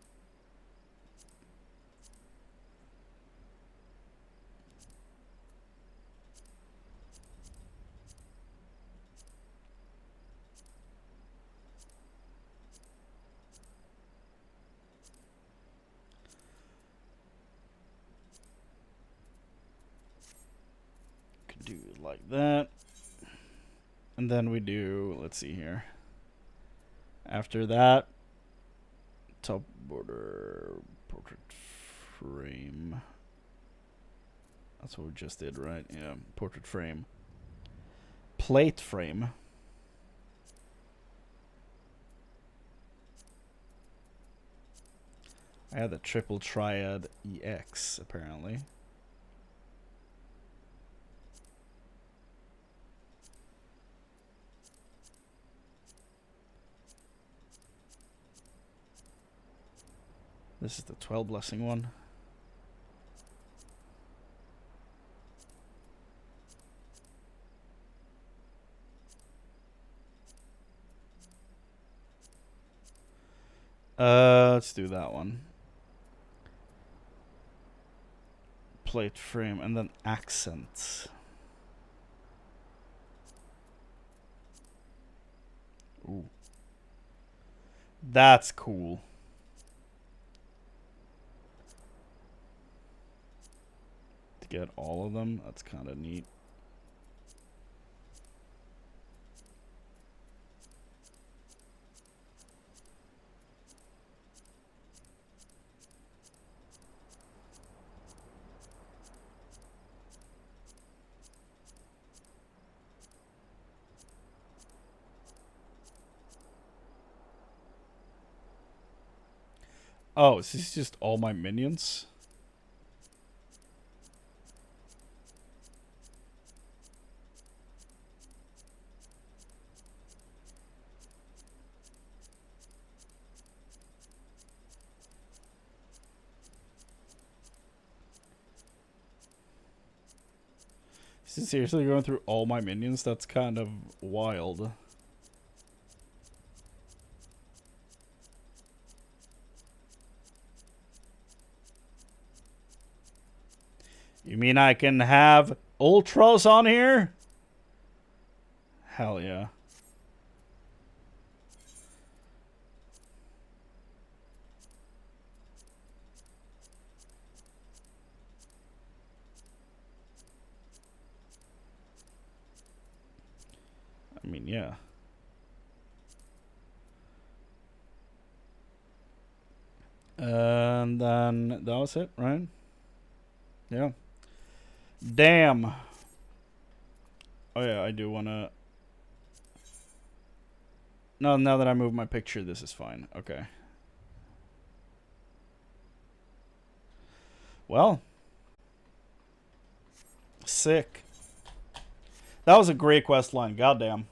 like that. And then we do, let's see here. After that, top border, portrait frame. That's what we just did, right? Yeah, portrait frame. Plate frame. I had the triple triad EX, apparently. This is the 12 blessing one. Let's do that one. Plate frame and then accents. Ooh. That's cool. To get all of them, that's kind of neat. Oh, is this just all my minions? Is this seriously going through all my minions? That's kind of wild. You mean I can have Ultros on here? Hell yeah. I mean, yeah. And then that was it, right? Yeah. Damn. Oh yeah, I do want to... No, now that I move my picture, this is fine. Okay. Well. Sick. That was a great quest line. Goddamn.